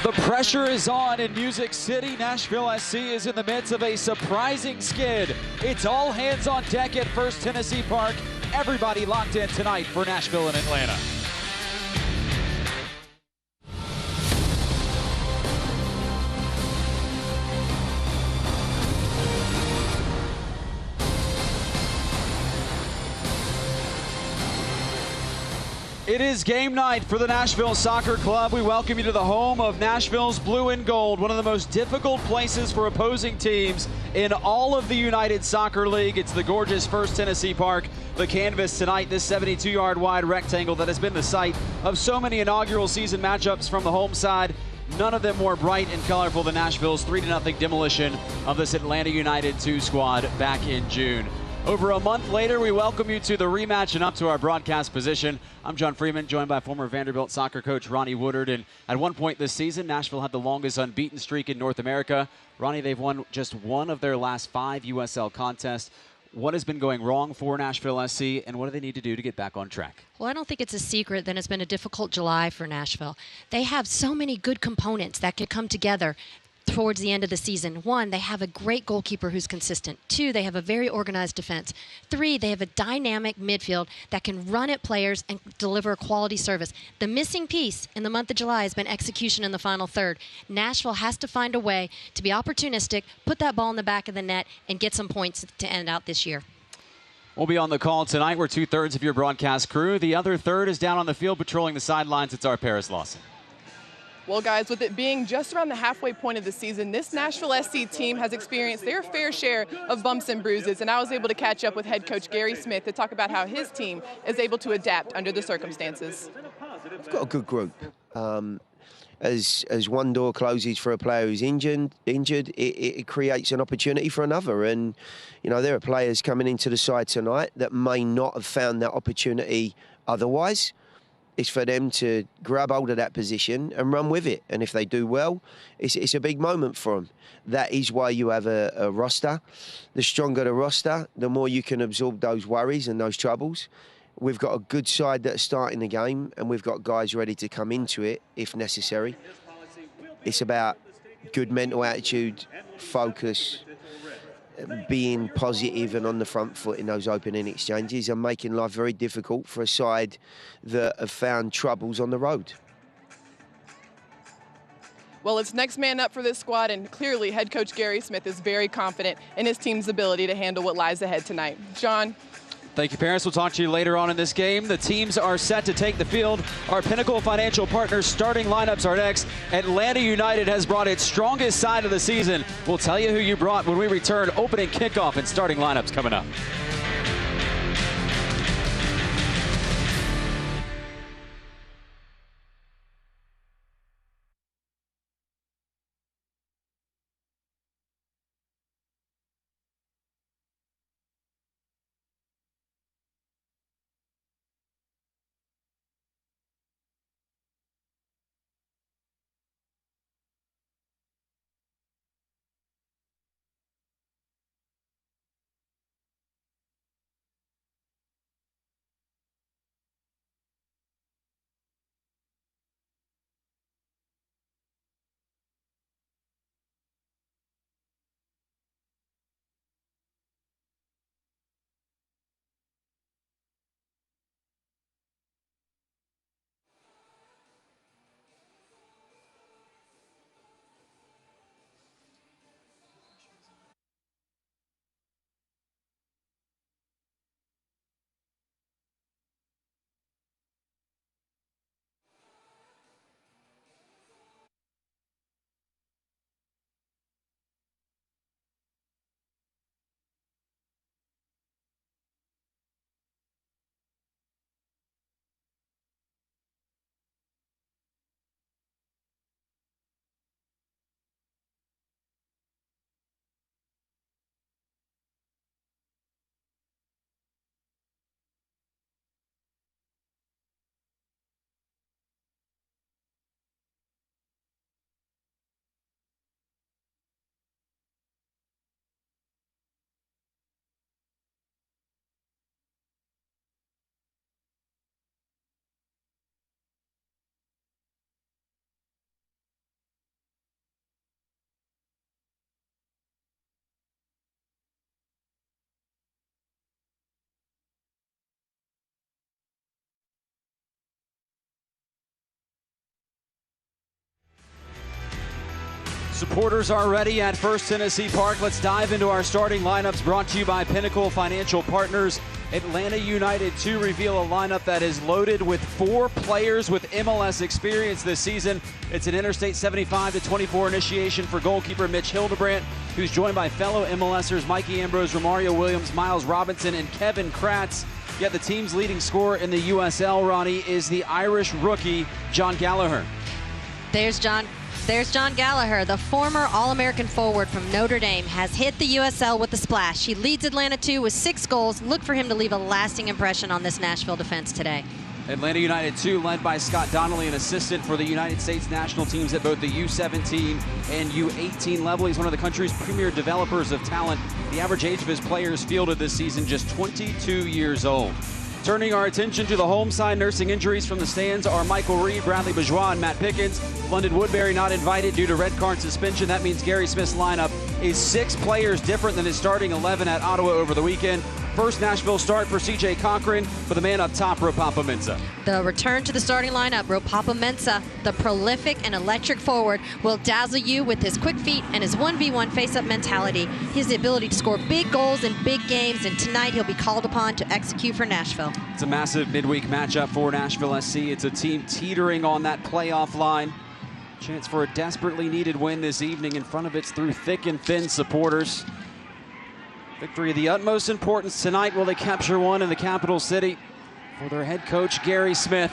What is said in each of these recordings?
The pressure is on in Music City. Nashville SC is in the midst of a surprising skid. It's all hands on deck at First Tennessee Park. Everybody locked in tonight for Nashville and Atlanta. It is game night for the Nashville Soccer Club. We welcome you to the home of Nashville's Blue and Gold, one of the most difficult places for opposing teams in all of the United Soccer League. It's the gorgeous First Tennessee Park. The canvas tonight, this 72-yard wide rectangle that has been the site of so many inaugural season matchups from the home side. None of them more bright and colorful than Nashville's 3-0 demolition of this Atlanta United 2 squad back in June. Over a month later, we welcome you to the rematch and up to our broadcast position. I'm John Freeman, joined by former Vanderbilt soccer coach Ronnie Woodard. And at one point this season, Nashville had the longest unbeaten streak in North America. Ronnie, they've won just one of their last 5 USL contests. What has been going wrong for Nashville SC, and what do they need to do to get back on track? Well, I don't think it's a secret that it's been a difficult July for Nashville. They have so many good components that could come together towards the end of the season. 1, they have a great goalkeeper who's consistent. 2, they have a very organized defense. 3, they have a dynamic midfield that can run at players and deliver a quality service. The missing piece in the month of July has been execution in the final third. Nashville has to find a way to be opportunistic, put that ball in the back of the net, and get some points to end out this year. We'll be on the call tonight. We're 2/3 of your broadcast crew. The other third is down on the field patrolling the sidelines. It's our Paris Lawson. Well, guys, with it being just around the halfway point of the season, this Nashville SC team has experienced their fair share of bumps and bruises, and I was able to catch up with head coach Gary Smith to talk about how his team is able to adapt under the circumstances. We've got a good group. As one door closes for a player who's injured, it creates an opportunity for another. And, you know, there are players coming into the side tonight that may not have found that opportunity otherwise. It's for them to grab hold of that position and run with it. And if they do well, it's a big moment for them. That is why you have a roster. The stronger the roster, the more you can absorb those worries and those troubles. We've got a good side that's starting the game, and we've got guys ready to come into it if necessary. It's about good mental attitude, focus, being positive and on the front foot in those opening exchanges, and making life very difficult for a side that have found troubles on the road. Well, it's next man up for this squad, and clearly head coach Gary Smith is very confident in his team's ability to handle what lies ahead tonight. John? Thank you, Paris. We'll talk to you later on in this game. The teams are set to take the field. Our Pinnacle Financial Partners starting lineups are next. Atlanta United has brought its strongest side of the season. We'll tell you who you brought when we return. Opening kickoff and starting lineups coming up. Supporters are ready at First Tennessee Park. Let's dive into our starting lineups, brought to you by Pinnacle Financial Partners. Atlanta United to reveal a lineup that is loaded with 4 players with MLS experience this season. It's an Interstate 75-24 initiation for goalkeeper Mitch Hildebrandt, who's joined by fellow MLSers Mikey Ambrose, Romario Williams, Miles Robinson, and Kevin Kratz. Yet the team's leading scorer in the USL, Ronnie, is the Irish rookie John Gallagher. There's John Gallagher, the former All-American forward from Notre Dame, has hit the USL with a splash. He leads Atlanta 2 with 6 goals. Look for him to leave a lasting impression on this Nashville defense today. Atlanta United 2, led by Scott Donnelly, an assistant for the United States national teams at both the U17 and U18 level. He's one of the country's premier developers of talent. The average age of his players fielded this season, just 22 years old. Turning our attention to the home side, nursing injuries from the stands are Michael Reed, Bradley Bourgeois, and Matt Pickens. London Woodbury not invited due to red card suspension. That means Gary Smith's lineup is 6 players different than his starting 11 at Ottawa over the weekend. First Nashville start for C.J. Cochran, for the man up top, Ropapa-Mensah. The return to the starting lineup, Ropapa-Mensah, the prolific and electric forward, will dazzle you with his quick feet and his 1v1 face-up mentality. He has the ability to score big goals in big games, and tonight he'll be called upon to execute for Nashville. It's a massive midweek matchup for Nashville SC. It's a team teetering on that playoff line. Chance for a desperately needed win this evening in front of its through thick and thin supporters. Victory of the utmost importance tonight. Will they capture one in the capital city for their head coach, Gary Smith?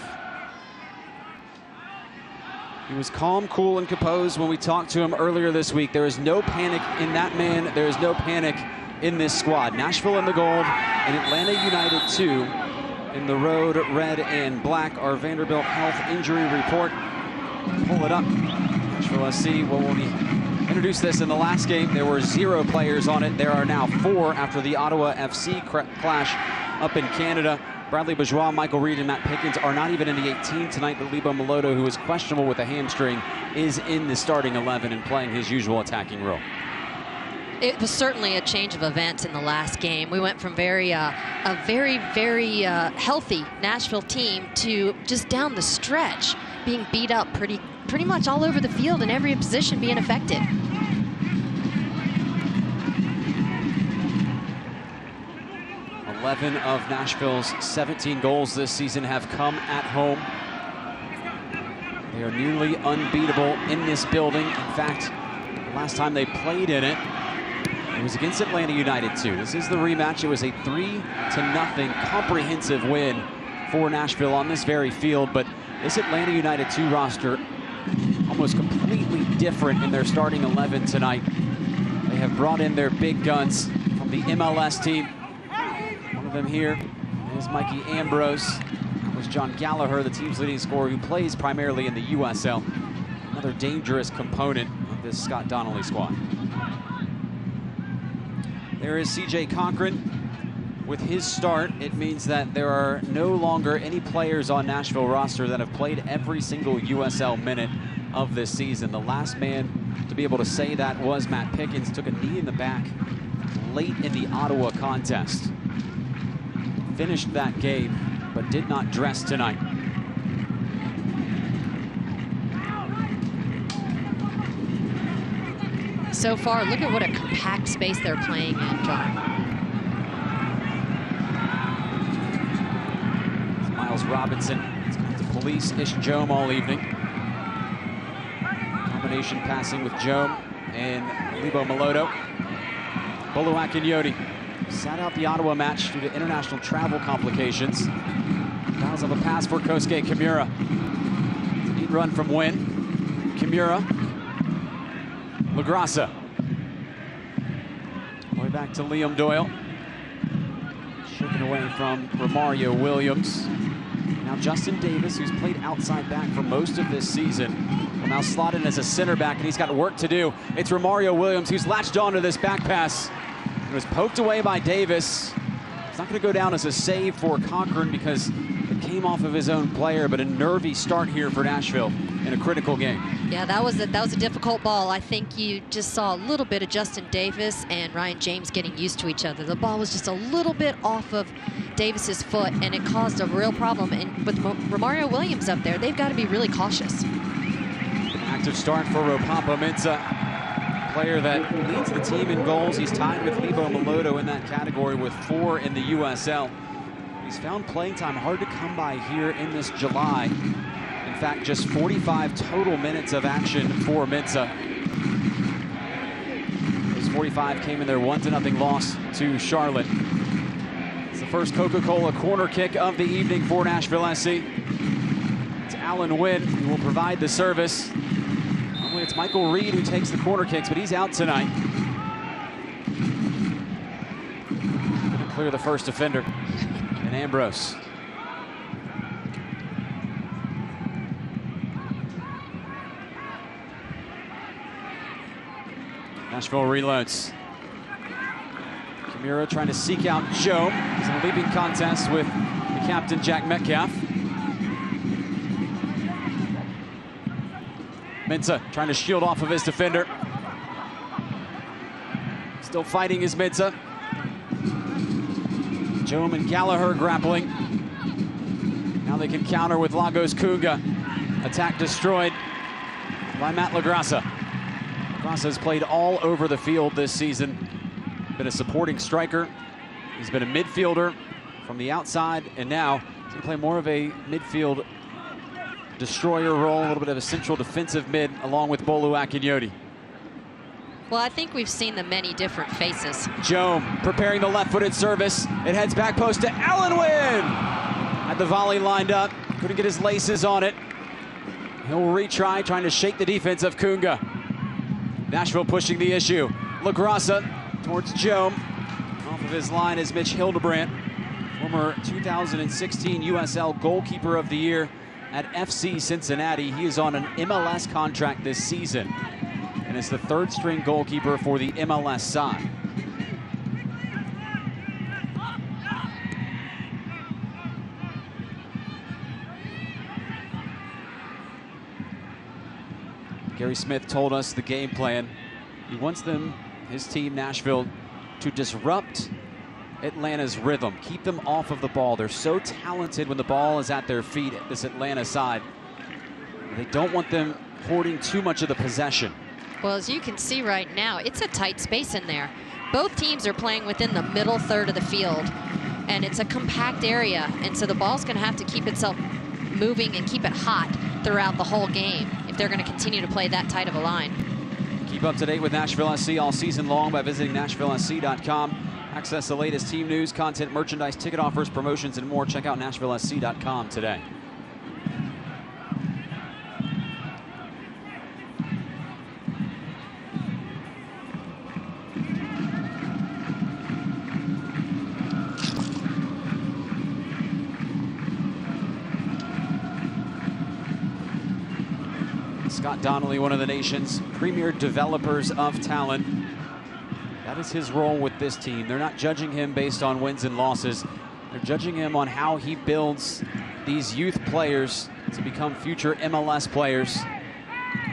He was calm, cool, and composed when we talked to him earlier this week. There is no panic in that man. There is no panic in this squad. Nashville in the gold and Atlanta United 2 in the road, red and black. Our Vanderbilt Health injury report. Pull it up. Nashville SC, well, when we introduced this in the last game, there were 0 players on it. There are now 4 after the Ottawa FC clash up in Canada. Bradley Bourgeois, Michael Reed, and Matt Pickens are not even in the 18 tonight, but Lebo Maloto, who is questionable with a hamstring, is in the starting 11 and playing his usual attacking role. It was certainly a change of events in the last game. We went from a very healthy Nashville team to just down the stretch being beat up pretty much all over the field and every position being affected. Eleven of Nashville's 17 goals this season have come at home. They are nearly unbeatable in this building. In fact, the last time they played in it, it was against Atlanta United 2. This is the rematch. It was a 3-0 comprehensive win for Nashville on this very field, but this Atlanta United 2 roster almost completely different in their starting 11 tonight. They have brought in their big guns from the MLS team. One of them here is Mikey Ambrose. That was John Gallagher, the team's leading scorer, who plays primarily in the USL. Another dangerous component of this Scott Donnelly squad. There is C.J. Cochran. With his start, it means that there are no longer any players on Nashville roster that have played every single USL minute of this season. The last man to be able to say that was Matt Pickens. Took a knee in the back late in the Ottawa contest. Finished that game, but did not dress tonight. So far, look at what a compact space they're playing in, John. Miles Robinson, he's got the police Ish Jome all evening. Combination passing with Jome and Lebo Maloto. Bolu Akinyoti sat out the Ottawa match due to international travel complications. Fouls of a pass for Kosuke Kimura. It's a neat run from Wynn. Kimura. LaGrassa. Way back to Liam Doyle. Shaken away from Romario Williams. Now Justin Davis, who's played outside back for most of this season, will now slot in as a center back, and he's got work to do. It's Romario Williams who's latched onto this back pass. It was poked away by Davis. It's not going to go down as a save for Cochran because it came off of his own player, but a nervy start here for Nashville in a critical game. Yeah, that was a difficult ball. I think you just saw a little bit of Justin Davis and Ryan James getting used to each other. The ball was just a little bit off of Davis's foot, and it caused a real problem. And with Romario Williams up there, they've got to be really cautious. An active start for Ropapa-Mensah. player that leads the team in goals. He's tied with Lebo Maloto in that category with 4 in the USL. He's found playing time hard to come by here in this July. In fact, just 45 total minutes of action for Mintza. Those 45 came in their 1-0 loss to Charlotte. It's the first Coca-Cola corner kick of the evening for Nashville SC. It's Alan Wynn who will provide the service. Normally it's Michael Reed who takes the corner kicks, but he's out tonight. Gonna clear the first defender, and Ambrose. Nashville reloads. Kimura trying to seek out Joe. He's in a leaping contest with the captain, Jack Metcalf. Mintza trying to shield off of his defender. Still fighting is Mintza. Joe and Gallagher grappling. Now they can counter with Lagos Kunga. Attack destroyed by Matt LaGrassa. LaGrassa has played all over the field this season. Been a supporting striker. He's been a midfielder from the outside, and now he's going to play more of a midfield destroyer role, a little bit of a central defensive mid, along with Bolu Akinyoti. Well, I think we've seen the many different faces. Joe preparing the left-footed service. It heads back post to Alan Wynn. Had the volley lined up, couldn't get his laces on it. He'll retry, trying to shake the defense of Kunga. Nashville pushing the issue. LaGrassa towards Joe. Off of his line is Mitch Hildebrandt, former 2016 USL Goalkeeper of the Year at FC Cincinnati. He is on an MLS contract this season and is the third-string goalkeeper for the MLS side. Gary Smith told us the game plan. He wants them, his team, Nashville, to disrupt Atlanta's rhythm, keep them off of the ball. They're so talented when the ball is at their feet at this Atlanta side. They don't want them hoarding too much of the possession. Well, as you can see right now, it's a tight space in there. Both teams are playing within the middle third of the field, and it's a compact area, and so the ball's going to have to keep itself moving and keep it hot throughout the whole game if they're going to continue to play that tight of a line. Keep up to date with Nashville SC all season long by visiting NashvilleSC.com. Access the latest team news, content, merchandise, ticket offers, promotions, and more. Check out NashvilleSC.com today. Scott Donnelly, one of the nation's premier developers of talent. That is his role with this team. They're not judging him based on wins and losses. They're judging him on how he builds these youth players to become future MLS players.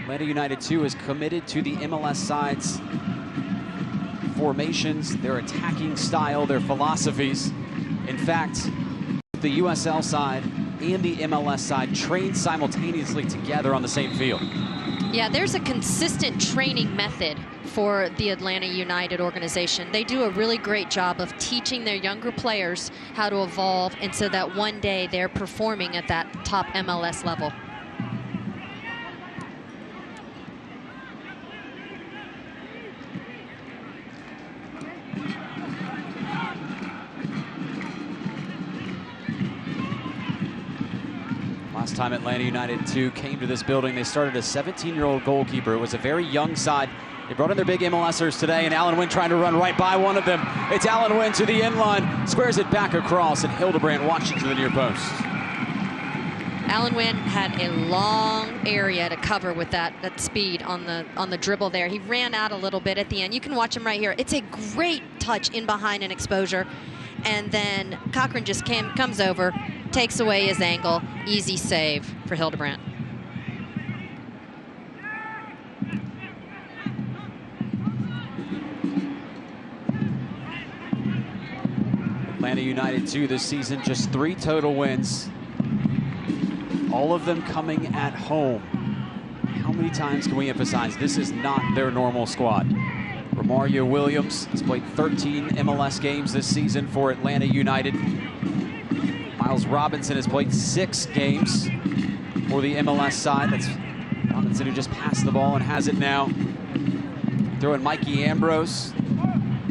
Atlanta United 2 is committed to the MLS side's formations, their attacking style, their philosophies. In fact, the USL side and the MLS side train simultaneously together on the same field. Yeah, there's a consistent training method for the Atlanta United organization. They do a really great job of teaching their younger players how to evolve, and so that one day they're performing at that top MLS level. Last time Atlanta United 2 came to this building, they started a 17-year-old goalkeeper. It was a very young side. They brought in their big MLSers today, and Alan Wynn trying to run right by one of them. It's Alan Wynn to the end line, squares it back across, and Hildebrandt watching to the near post. Alan Wynn had a long area to cover with that speed on the dribble there. He ran out a little bit at the end. You can watch him right here. It's a great touch in behind an exposure. And then Cochran just comes over, takes away his angle. Easy save for Hildebrandt. Atlanta United 2 this season, just 3 total wins. All of them coming at home. how many times can we emphasize this is not their normal squad? Romario Williams has played 13 MLS games this season for Atlanta United. Miles Robinson has played 6 games for the MLS side. That's Robinson who just passed the ball and has it now. Throw in Mikey Ambrose.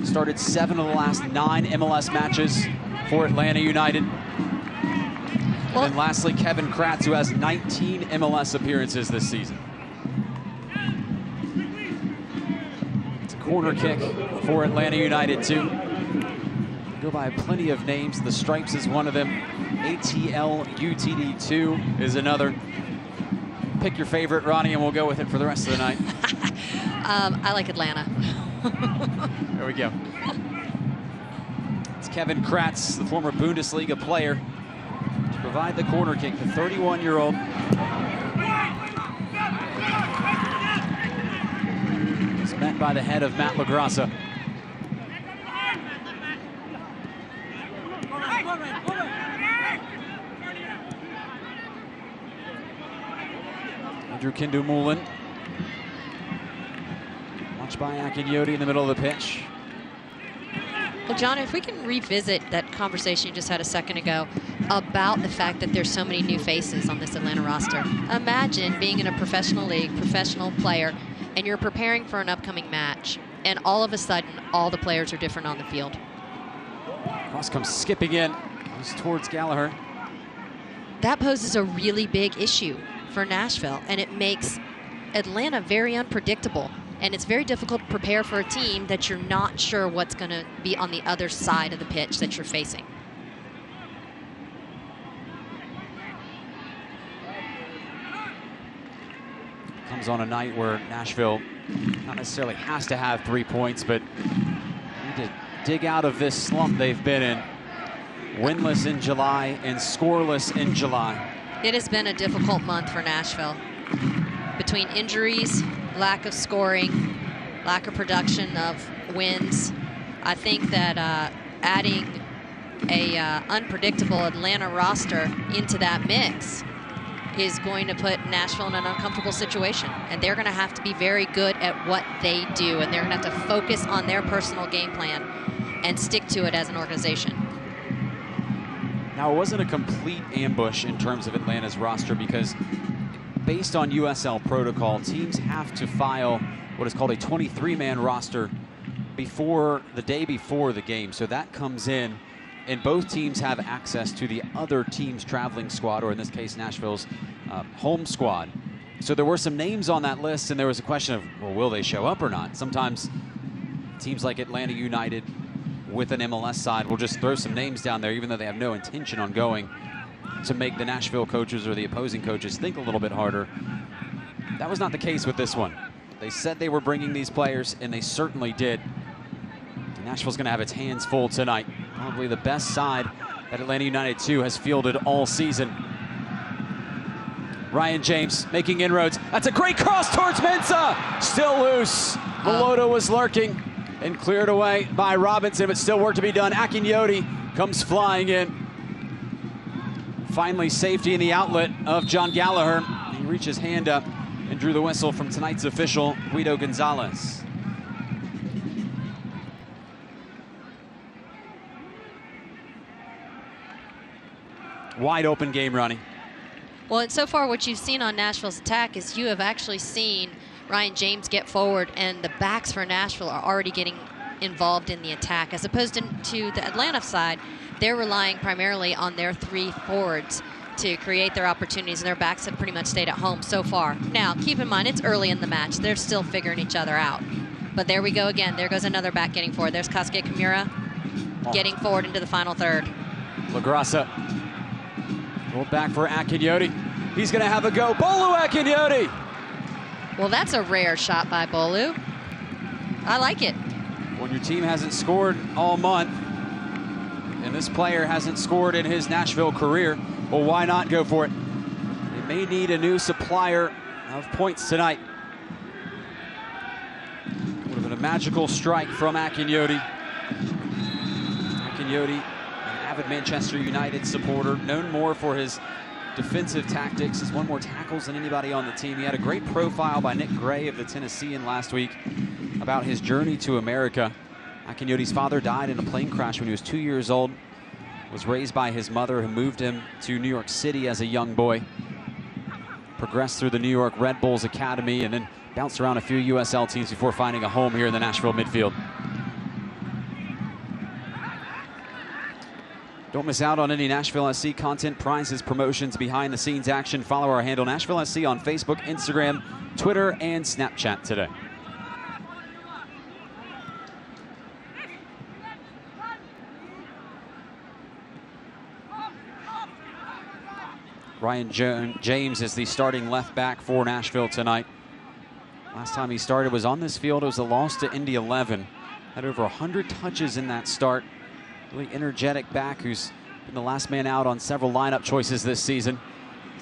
Started 7 of the last 9 MLS matches for Atlanta United. And then lastly, Kevin Kratz, who has 19 MLS appearances this season. It's a corner kick for Atlanta United, too. Go by plenty of names. The Stripes is one of them. ATL UTD2 is another. Pick your favorite, Ronnie, and we'll go with it for the rest of the night. I like Atlanta. There we go. It's Kevin Kratz, the former Bundesliga player, to provide the corner kick, the 31-year-old. He's met by the head of Matt LaGrassa. Andrew Kindu-Mullen. Watched by Akinyoti in the middle of the pitch. Well, John, if we can revisit that conversation you just had a second ago about the fact that there's so many new faces on this Atlanta roster. Imagine being in a professional league, professional player, and you're preparing for an upcoming match, and all of a sudden, all the players are different on the field. Cross comes skipping in. Goes towards Gallagher. That poses a really big issue for Nashville, and it makes Atlanta very unpredictable. And it's very difficult to prepare for a team that you're not sure what's going to be on the other side of the pitch that you're facing. Comes on a night where Nashville not necessarily has to have 3 points, but need to dig out of this slump they've been in. Winless in July and scoreless in July. It has been a difficult month for Nashville. Between injuries, lack of scoring, lack of production of wins, I think that adding a unpredictable Atlanta roster into that mix is going to put Nashville in an uncomfortable situation. And they're going to have to be very good at what they do, and they're going to have to focus on their personal game plan and stick to it as an organization. Now, it wasn't a complete ambush in terms of Atlanta's roster because based on USL protocol, teams have to file what is called a 23-man roster before the day before the game. So that comes in, and both teams have access to the other team's traveling squad, or in this case, Nashville's home squad. So there were some names on that list, and there was a question of, well, will they show up or not? Sometimes teams like Atlanta United with an MLS side will just throw some names down there, even though they have no intention on going, to make the Nashville coaches or the opposing coaches think a little bit harder. That was not the case with this one. They said they were bringing these players, and they certainly did. Nashville's going to have its hands full tonight. Probably the best side that Atlanta United 2 has fielded all season. Ryan James making inroads. That's a great cross towards Mensah. Still loose. Malota was lurking and cleared away by Robinson, but still work to be done. Akinyoti comes flying in. Finally, safety in the outlet of John Gallagher. He reached his hand up and drew the whistle from tonight's official, Guido Gonzalez. Wide open game, Ronnie. Well, and so far what you've seen on Nashville's attack is you have actually seen Ryan James get forward, and the backs for Nashville are already getting involved in the attack, as opposed to the Atlanta side. They're relying primarily on their 3 forwards to create their opportunities, and their backs have pretty much stayed at home so far. Now, keep in mind, it's early in the match. They're still figuring each other out. But there we go again. There goes another back getting forward. There's Kasuke Kimura getting forward into the final third. LaGrassa. Rolled back for Akinyoti. He's going to have a go. Bolu Akinyoti! Well, that's a rare shot by Bolu. I like it. When your team hasn't scored all month, and this player hasn't scored in his Nashville career, well, why not go for it? They may need a new supplier of points tonight. Would have been a magical strike from Akinyoti. Akinyoti, an avid Manchester United supporter, known more for his defensive tactics. He's won more tackles than anybody on the team. He had a great profile by Nick Gray of the Tennessean last week about his journey to America. Akinyoti's father died in a plane crash when he was 2 years old. Was raised by his mother, who moved him to New York City as a young boy. Progressed through the New York Red Bulls Academy and then bounced around a few USL teams before finding a home here in the Nashville midfield. Don't miss out on any Nashville SC content, prizes, promotions, behind-the-scenes action. Follow our handle Nashville SC on Facebook, Instagram, Twitter, and Snapchat today. Ryan James is the starting left back for Nashville tonight. Last time he started was on this field. It was a loss to Indy 11. Had over 100 touches in that start. Really energetic back who's been the last man out on several lineup choices this season.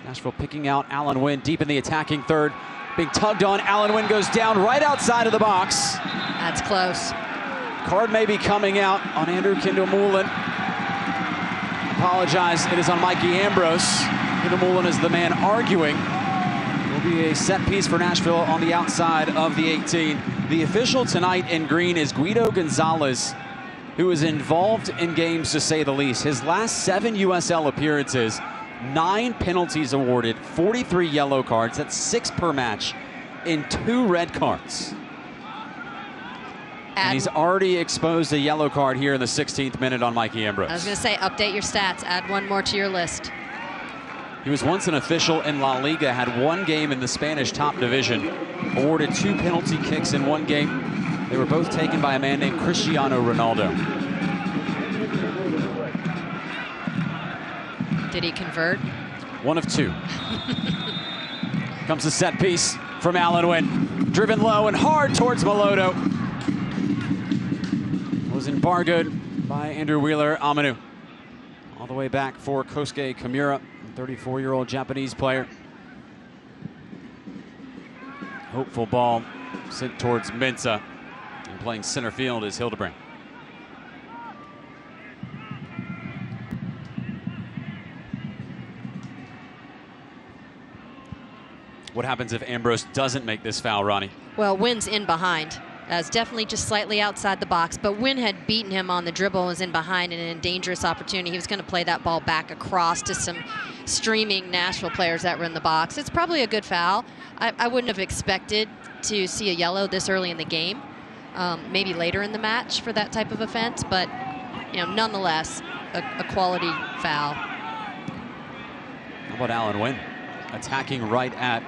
Nashville picking out Alan Wynn deep in the attacking third. Being tugged on. Alan Wynn goes down right outside of the box. That's close. Card may be coming out on Andrew Kindle-Mullen. Apologize, it is on Mikey Ambrose. Kindle-Mullen is the man arguing. Will be a set piece for Nashville on the outside of the 18. The official tonight in green is Guido Gonzalez, who is involved in games to say the least. His last 7 USL appearances, 9 penalties awarded, 43 yellow cards. That's 6 per match in 2 red cards. And he's already exposed a yellow card here in the 16th minute on Mikey Ambrose. I was going to say, update your stats. Add 1 more to your list. He was once an official in La Liga, had 1 game in the Spanish top division, awarded 2 penalty kicks in 1 game. They were both taken by a man named Cristiano Ronaldo. Did he convert? 1 of 2. Comes a set piece from Alan Wynn. Driven low and hard towards Melodo. Was embargoed by Andrew Wheeler-Amanu. All the way back for Kosuke Kimura, 34-year-old Japanese player. Hopeful ball sent towards Mensah. And playing center field is Hildebrand. What happens if Ambrose doesn't make this foul, Ronnie? Well, Wynn's in behind. It's definitely just slightly outside the box, but Wynn had beaten him on the dribble and was in behind and in a dangerous opportunity. He was going to play that ball back across to some streaming Nashville players that were in the box. It's probably a good foul. I wouldn't have expected to see a yellow this early in the game. Maybe later in the match for that type of offense, but nonetheless, a quality foul. How about Alan Wynn attacking right at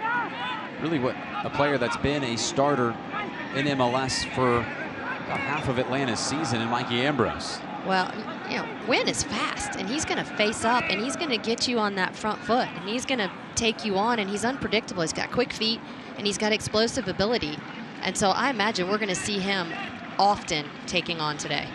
really what a player that's been a starter in MLS for about half of Atlanta's season in Mikey Ambrose. Well, Wynn is fast, and he's going to face up, and he's going to get you on that front foot, and he's going to take you on, and he's unpredictable. He's got quick feet, and he's got explosive ability. And so I imagine we're going to see him often taking on today.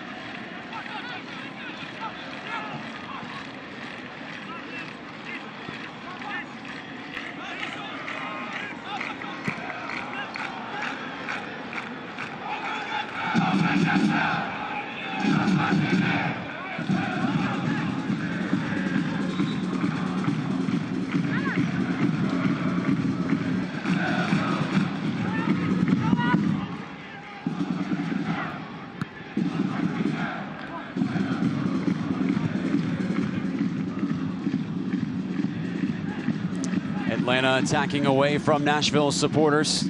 Atlanta attacking away from Nashville's supporters.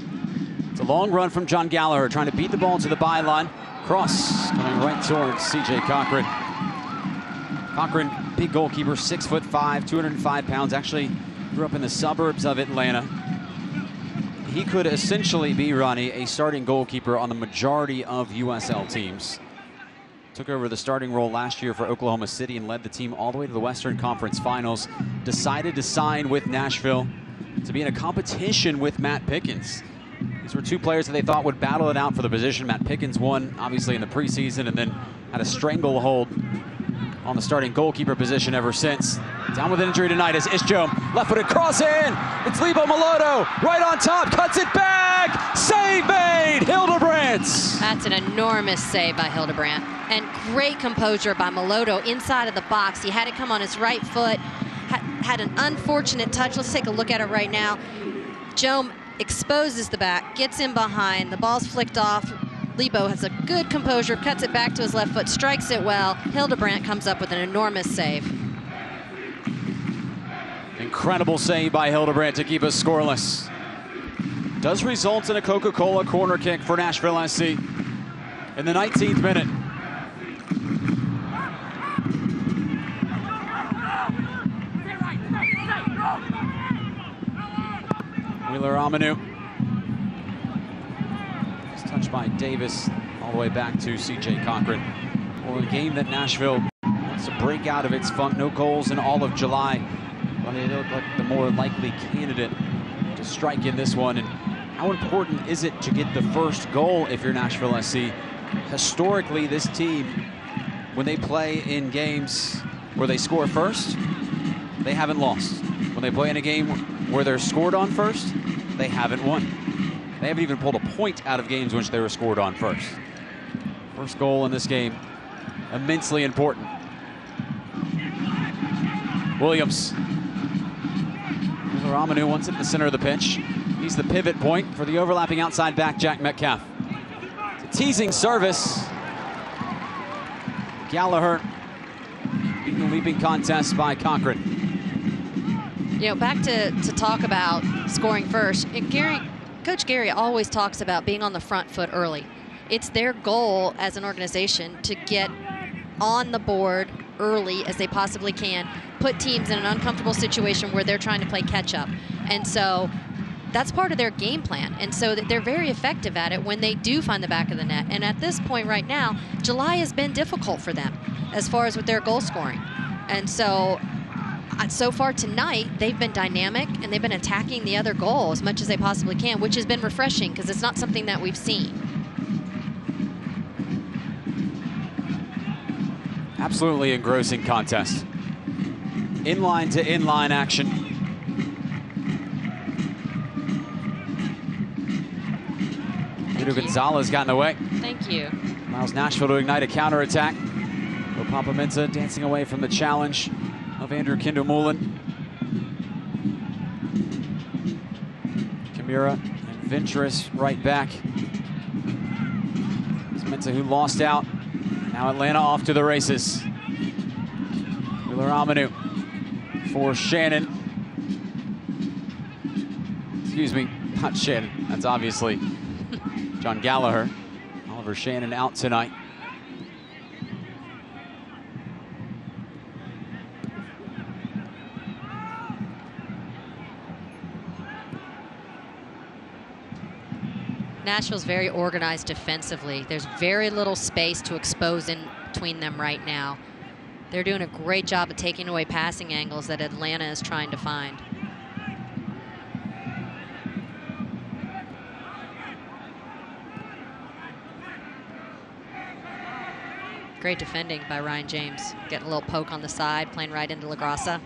It's a long run from John Gallagher, trying to beat the ball to the byline. Cross coming right towards C.J. Cochran. Cochran, big goalkeeper, 6'5", 205 pounds. Actually grew up in the suburbs of Atlanta. He could essentially be, Ronnie, a starting goalkeeper on the majority of USL teams. Took over the starting role last year for Oklahoma City and led the team all the way to the Western Conference Finals. Decided to sign with Nashville to be in a competition with Matt Pickens. These were 2 players that they thought would battle it out for the position. Matt Pickens won, obviously, in the preseason and then had a stranglehold on the starting goalkeeper position ever since. Down with an injury tonight is Ishjom. Left-footed cross in. It's Lebo Melodo right on top. Cuts it back. Save made. Hildebrand. That's an enormous save by Hildebrand. And great composure by Melodo inside of the box. He had it come on his right foot. had an unfortunate touch. Let's take a look at it right now. Joe exposes the back, gets in behind, the ball's flicked off. Lebo has a good composure, cuts it back to his left foot, strikes it well. Hildebrandt comes up with an enormous save. Incredible save by Hildebrandt to keep us scoreless. Does result in a Coca-Cola corner kick for Nashville SC in the 19th minute. Wheeler Amanu. It's touched by Davis all the way back to C.J. Cochran. Well, a game that Nashville wants to break out of its funk. No goals in all of July. But they look like the more likely candidate to strike in this one. And how important is it to get the first goal if you're Nashville SC? Historically, this team, when they play in games where they score first, they haven't lost. When they play in a game where they're scored on first, they haven't won. They haven't even pulled a point out of games in which they were scored on first. First goal in this game, immensely important. Williams. Amanu wants it in the center of the pitch. He's the pivot point for the overlapping outside back, Jack Metcalf. It's a teasing service. Gallagher beating the leaping contest by Cochran. You know, back to talk about scoring first. And Coach Gary always talks about being on the front foot early. It's their goal as an organization to get on the board early as they possibly can, put teams in an uncomfortable situation where they're trying to play catch up. And so that's part of their game plan. And so they're very effective at it when they do find the back of the net. And at this point right now, July has been difficult for them as far as with their goal scoring. And so far tonight, they've been dynamic and they've been attacking the other goal as much as they possibly can, which has been refreshing because it's not something that we've seen. Absolutely engrossing contest. Inline to inline action. Guido Gonzalez got in the way. Thank you. Allows Nashville to ignite a counterattack. Papa-Mensah dancing away from the challenge of Andrew Kindermullen. Kimura and Venturous right back. It's Mensah who lost out. Now Atlanta off to the races. Wheeler Amanu for Shannon. Excuse me, not Shannon. That's obviously John Gallagher. Oliver Shannon out tonight. Nashville's very organized defensively. There's very little space to expose in between them right now. They're doing a great job of taking away passing angles that Atlanta is trying to find. Great defending by Ryan James. Getting a little poke on the side, playing right into LaGrassa.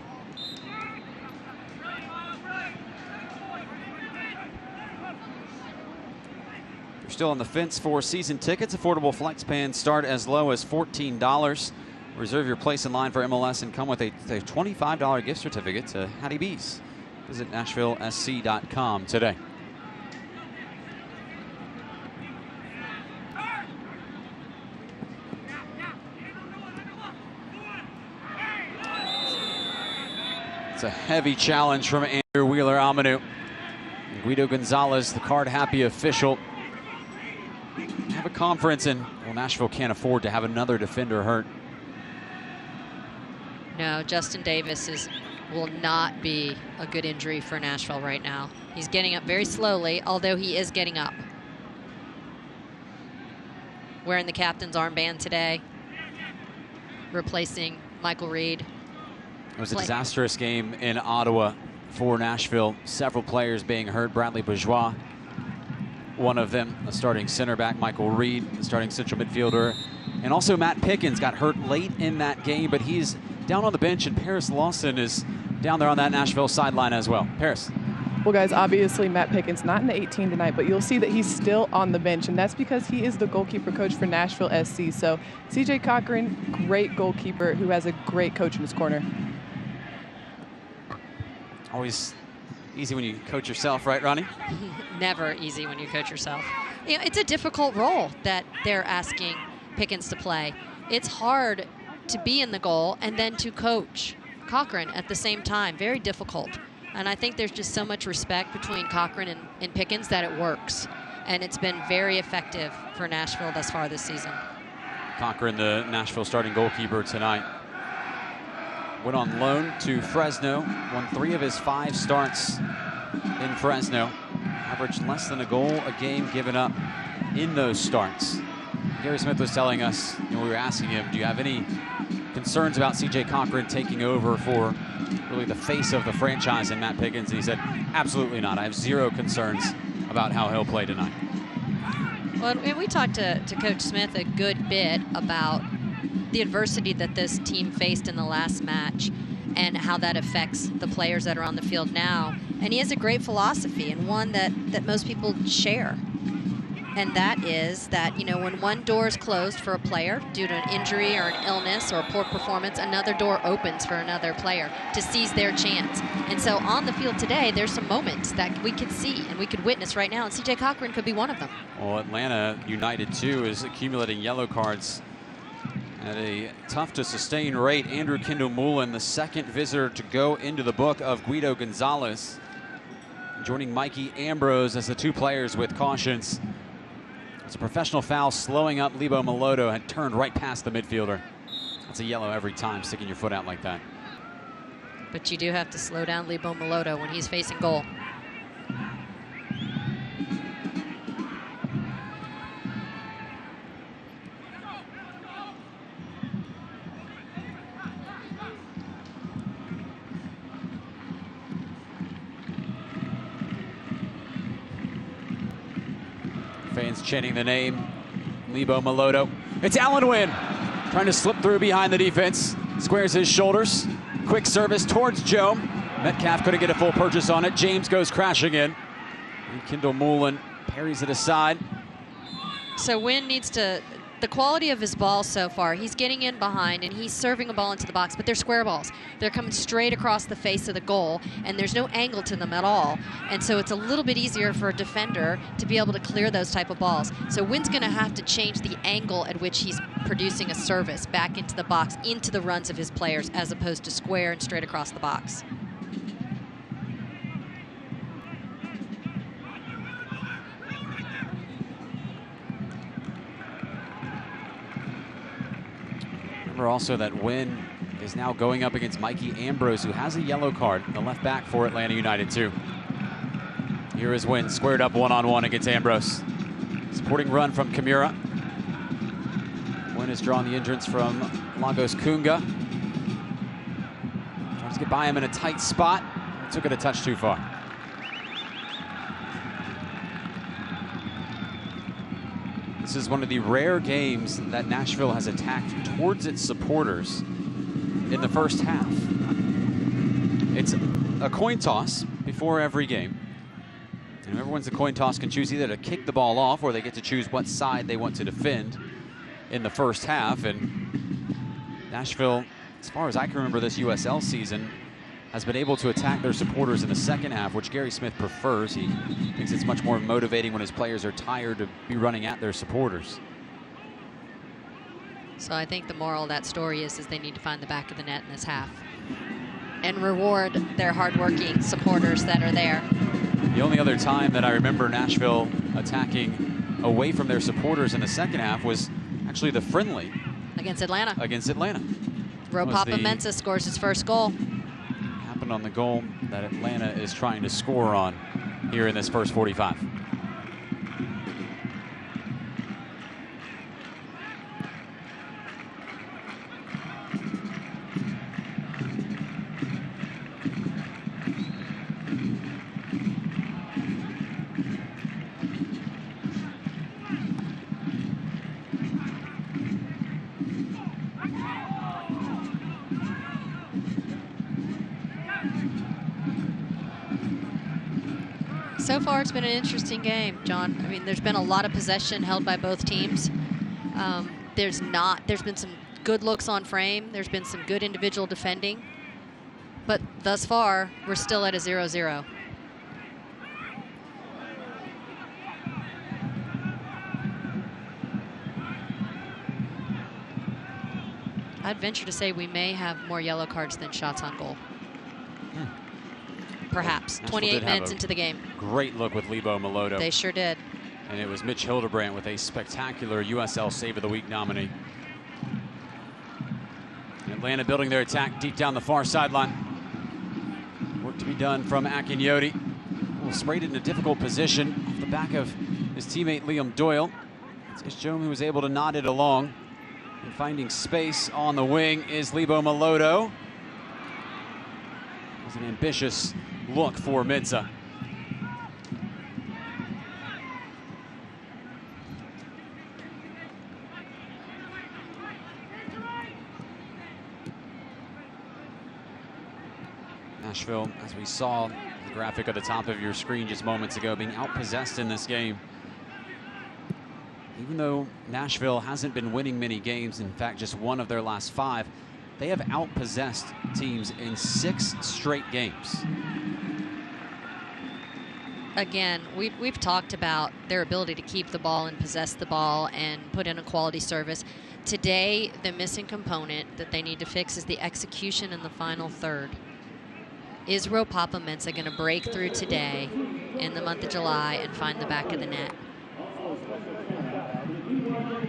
You're still on the fence for season tickets. Affordable flex pans start as low as $14. Reserve your place in line for MLS and come with a $25 gift certificate to Hattie B's. Visit NashvilleSC.com today. It's a heavy challenge from Andrew Wheeler Amanu. Guido Gonzalez, the card-happy official, have a conference, and well, Nashville can't afford to have another defender hurt. No, Justin Davis will not be a good injury for Nashville right now. He's getting up very slowly, although he is getting up. Wearing the captain's armband today, replacing Michael Reed. It was a disastrous game in Ottawa for Nashville. Several players being hurt. Bradley Bourgeois, one of them, a starting center back. Michael Reed, the starting central midfielder. And also Matt Pickens got hurt late in that game, but he's down on the bench, and Paris Lawson is down there on that Nashville sideline as well. Paris. Well, guys, obviously Matt Pickens not in the 18 tonight, but you'll see that he's still on the bench, and that's because he is the goalkeeper coach for Nashville SC. So C.J. Cochran, great goalkeeper who has a great coach in his corner. Always easy when you coach yourself, right, Ronnie? Never easy when you coach yourself. You know, it's a difficult role that they're asking Pickens to play. It's hard to be in the goal and then to coach Cochran at the same time. Very difficult. And I think there's just so much respect between Cochran and Pickens that it works. And it's been very effective for Nashville thus far this season. Cochran, the Nashville starting goalkeeper tonight, went on loan to Fresno, won 3 of his 5 starts in Fresno, averaged less than a goal a game given up in those starts. Gary Smith was telling us, we were asking him, do you have any concerns about C.J. Cochran taking over for really the face of the franchise in Matt Pickens? And he said, absolutely not. I have 0 concerns about how he'll play tonight. Well, and we talked to Coach Smith a good bit about the adversity that this team faced in the last match and how that affects the players that are on the field now. And he has a great philosophy, and one that most people share. And that is that, when one door is closed for a player due to an injury or an illness or a poor performance, another door opens for another player to seize their chance. And so on the field today, there's some moments that we could see and we could witness right now, and C.J. Cochran could be one of them. Well, Atlanta United, too, is accumulating yellow cards at a tough-to-sustain rate. Andrew Kendall-Mullen, the second visitor to go into the book of Guido Gonzalez, joining Mikey Ambrose as the 2 players with cautions. It's a professional foul, slowing up Lebo Maloto, had turned right past the midfielder. That's a yellow every time, sticking your foot out like that. But you do have to slow down Lebo Maloto when he's facing goal. Fans chanting the name, Lebo Maloto. It's Alan Wynn, trying to slip through behind the defense. Squares his shoulders. Quick service towards Joe. Metcalf couldn't get a full purchase on it. James goes crashing in. And Kendall-Mullen parries it aside. So Wynn needs to, the quality of his ball so far, he's getting in behind and he's serving a ball into the box, but they're square balls. They're coming straight across the face of the goal, and there's no angle to them at all. And so it's a little bit easier for a defender to be able to clear those type of balls. So Wynn's going to have to change the angle at which he's producing a service back into the box, into the runs of his players, as opposed to square and straight across the box. Remember also that Wynn is now going up against Mikey Ambrose, who has a yellow card, the left back for Atlanta United too. Here is Wynn, squared up one-on-one against Ambrose. Supporting run from Kimura. Wynn has drawn the entrance from Lagos Kunga. Tries to get by him in a tight spot. Took it a touch too far. This is one of the rare games that Nashville has attacked towards its supporters in the first half. It's a coin toss before every game. And whoever wins the coin toss can choose either to kick the ball off, or they get to choose what side they want to defend in the first half. And Nashville, as far as I can remember this USL season, has been able to attack their supporters in the second half, which Gary Smith prefers. He thinks it's much more motivating when his players are tired to be running at their supporters. So I think the moral of that story is they need to find the back of the net in this half and reward their hardworking supporters that are there. The only other time that I remember Nashville attacking away from their supporters in the second half was actually the friendly against Atlanta. Ropapa Mensah scores his first goal. Happened on the goal that Atlanta is trying to score on here in this first 45. So far, it's been an interesting game, John. I mean, there's been a lot of possession held by both teams. There's been some good looks on frame. There's been some good individual defending. But thus far, we're still at a 0-0. I'd venture to say we may have more yellow cards than shots on goal. Perhaps. 28 minutes into the game. Great look with Lebo Maloto. They sure did. And it was Mitch Hildebrandt with a spectacular USL Save of the Week nominee. Atlanta building their attack deep down the far sideline. Work to be done from Akinyoti. Well, sprayed it in a difficult position off the back of his teammate Liam Doyle. It's Joan who was able to nod it along. And finding space on the wing is Lebo Maloto. It was an ambitious look for Midza. Nashville, as we saw the graphic at the top of your screen just moments ago, being outpossessed in this game. Even though Nashville hasn't been winning many games, in fact, just one of their last 5, they have outpossessed teams in 6 straight games. Again, we've talked about their ability to keep the ball and possess the ball and put in a quality service. Today, the missing component that they need to fix is the execution in the final third. Is Ropapa Mensah going to break through today in the month of July and find the back of the net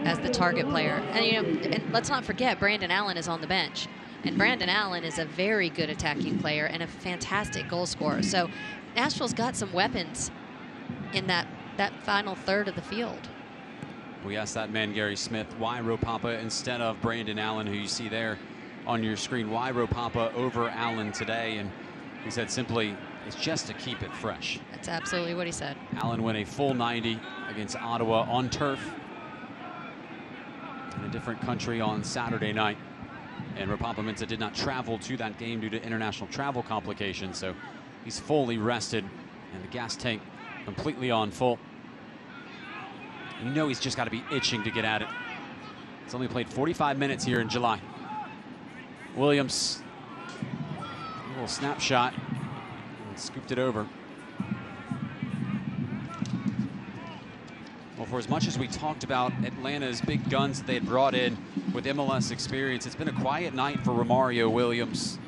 as the target player? And let's not forget, Brandon Allen is on the bench. And Brandon Allen is a very good attacking player and a fantastic goal scorer. So Nashville's got some weapons in that final third of the field. We asked that man, Gary Smith, why Ropapa instead of Brandon Allen, who you see there on your screen. Why Ropapa over Allen today? And he said simply, it's just to keep it fresh. That's absolutely what he said. Allen went a full 90 against Ottawa on turf in a different country on Saturday night. And Ropapa Mensah did not travel to that game due to international travel complications. So he's fully rested and the gas tank completely on full. You know he's just got to be itching to get at it. He's only played 45 minutes here in July. Williams, a little snapshot, and scooped it over. Well, for as much as we talked about Atlanta's big guns that they had brought in with MLS experience, it's been a quiet night for Romario Williams.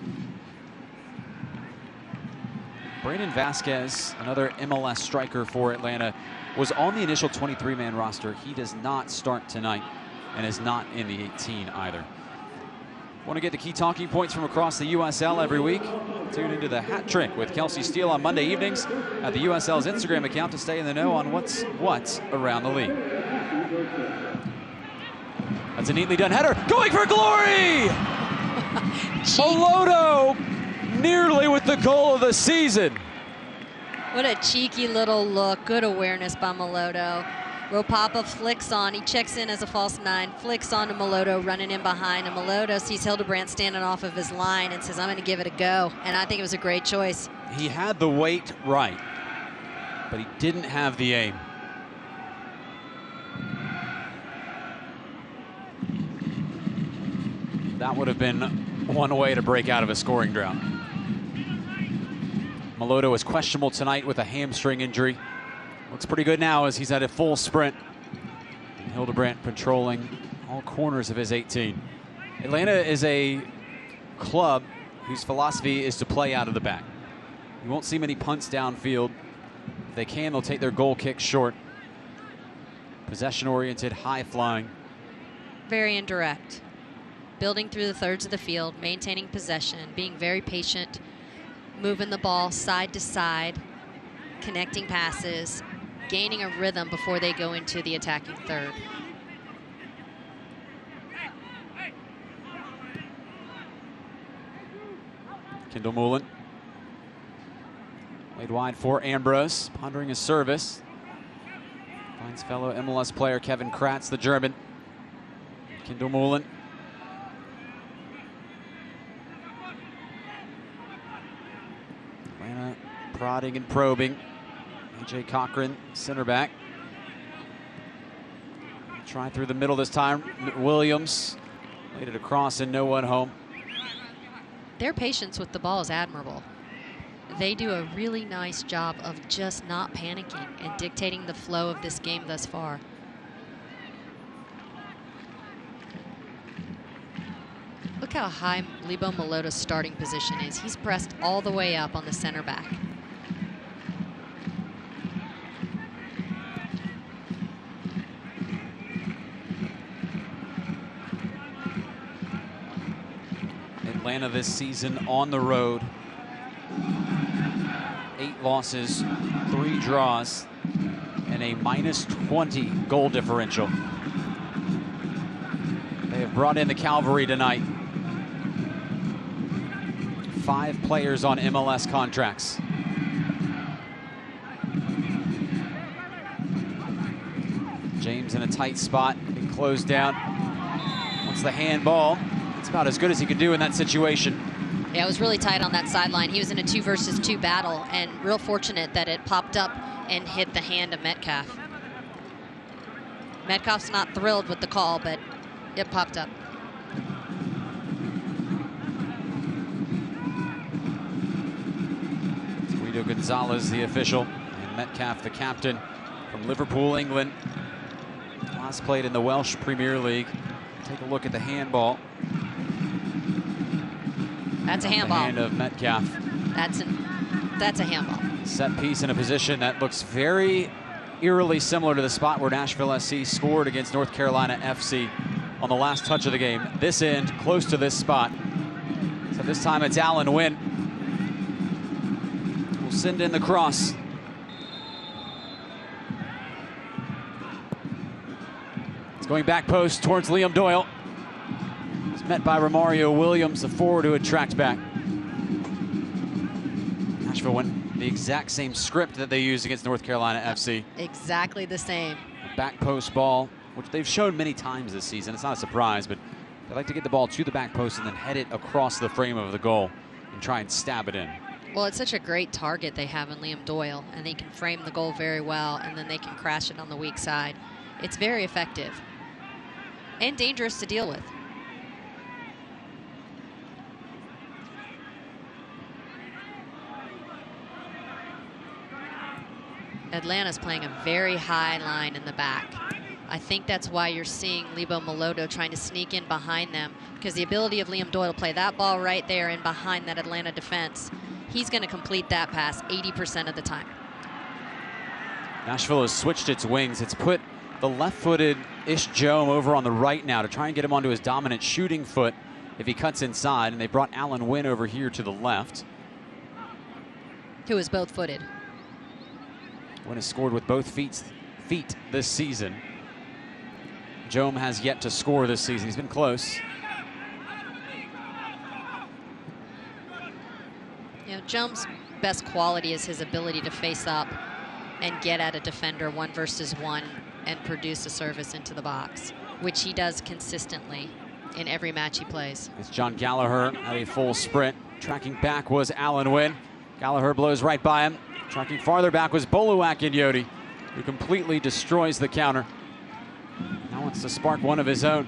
Brandon Vasquez, another MLS striker for Atlanta, was on the initial 23-man roster. He does not start tonight and is not in the 18 either. Want to get the key talking points from across the USL every week? Tune into the Hat Trick with Kelsey Steele on Monday evenings at the USL's Instagram account to stay in the know on what's around the league. That's a neatly done header. Going for glory! Maloto nearly with the goal of the season. What a cheeky little look. Good awareness by Maloto. Ropapa flicks on. He checks in as a false 9, flicks on to Maloto, running in behind. And Maloto sees Hildebrandt standing off of his line and says, I'm going to give it a go. And I think it was a great choice. He had the weight right, but he didn't have the aim. That would have been one way to break out of a scoring drought. Maloto is questionable tonight with a hamstring injury. Looks pretty good now as he's at a full sprint. And Hildebrandt patrolling all corners of his 18. Atlanta is a club whose philosophy is to play out of the back. You won't see many punts downfield. If they can, they'll take their goal kicks short. Possession-oriented, high-flying. Very indirect. Building through the thirds of the field, maintaining possession, being very patient, moving the ball side to side, connecting passes, gaining a rhythm before they go into the attacking third. Kendall Mullen. Laid wide for Ambrose, pondering his service. Finds fellow MLS player Kevin Kratz, the German. Kendall Mullen. Atlanta prodding and probing. AJ Cochran, center back. Try through the middle this time. Williams laid it across and no one home. Their patience with the ball is admirable. They do a really nice job of just not panicking and dictating the flow of this game thus far. Look how high Lebo Moloto's starting position is. He's pressed all the way up on the center back. Atlanta this season on the road. 8 losses, 3 draws, and a -20 goal differential. They have brought in the cavalry tonight. 5 players on MLS contracts. James in a tight spot, being closed down. Wants the handball. It's about as good as he could do in that situation. Yeah, it was really tight on that sideline. He was in a 2 versus 2 battle, and real fortunate that it popped up and hit the hand of Metcalf. Metcalf's not thrilled with the call, but it popped up. Guido Gonzalez, the official, and Metcalf, the captain from Liverpool, England. Last played in the Welsh Premier League. Take a look at the handball. That's a handball. The hand of Metcalf. That's a handball. Set piece in a position that looks very eerily similar to the spot where Nashville SC scored against North Carolina FC on the last touch of the game. This end, close to this spot. So this time it's Alan Wynn. We'll send in the cross. It's going back post towards Liam Doyle. It's met by Romario Williams, the forward who had tracked back. Nashville went the exact same script that they used against North Carolina FC. Exactly the same. A back post ball, which they've shown many times this season. It's not a surprise, but they like to get the ball to the back post and then head it across the frame of the goal and try and stab it in. Well, it's such a great target they have in Liam Doyle, and they can frame the goal very well, and then they can crash it on the weak side. It's very effective and dangerous to deal with. Atlanta's playing a very high line in the back. I think that's why you're seeing Lebo Moloto trying to sneak in behind them, because the ability of Liam Doyle to play that ball right there and behind that Atlanta defense, he's going to complete that pass 80% of the time. Nashville has switched its wings. It's put the left-footed Ish Jome over on the right now to try and get him onto his dominant shooting foot if he cuts inside, and they brought Alan Wynn over here to the left. Who is both-footed. Wynn has scored with both feet this season. Jome has yet to score this season. He's been close. You know, Jome's best quality is his ability to face up and get at a defender 1 versus 1 and produce a service into the box, which he does consistently in every match he plays. It's John Gallagher at a full sprint. Tracking back was Alan Wynn. Gallagher blows right by him. Tracking farther back was Boluak Inyoti, who completely destroys the counter. Now wants to spark one of his own.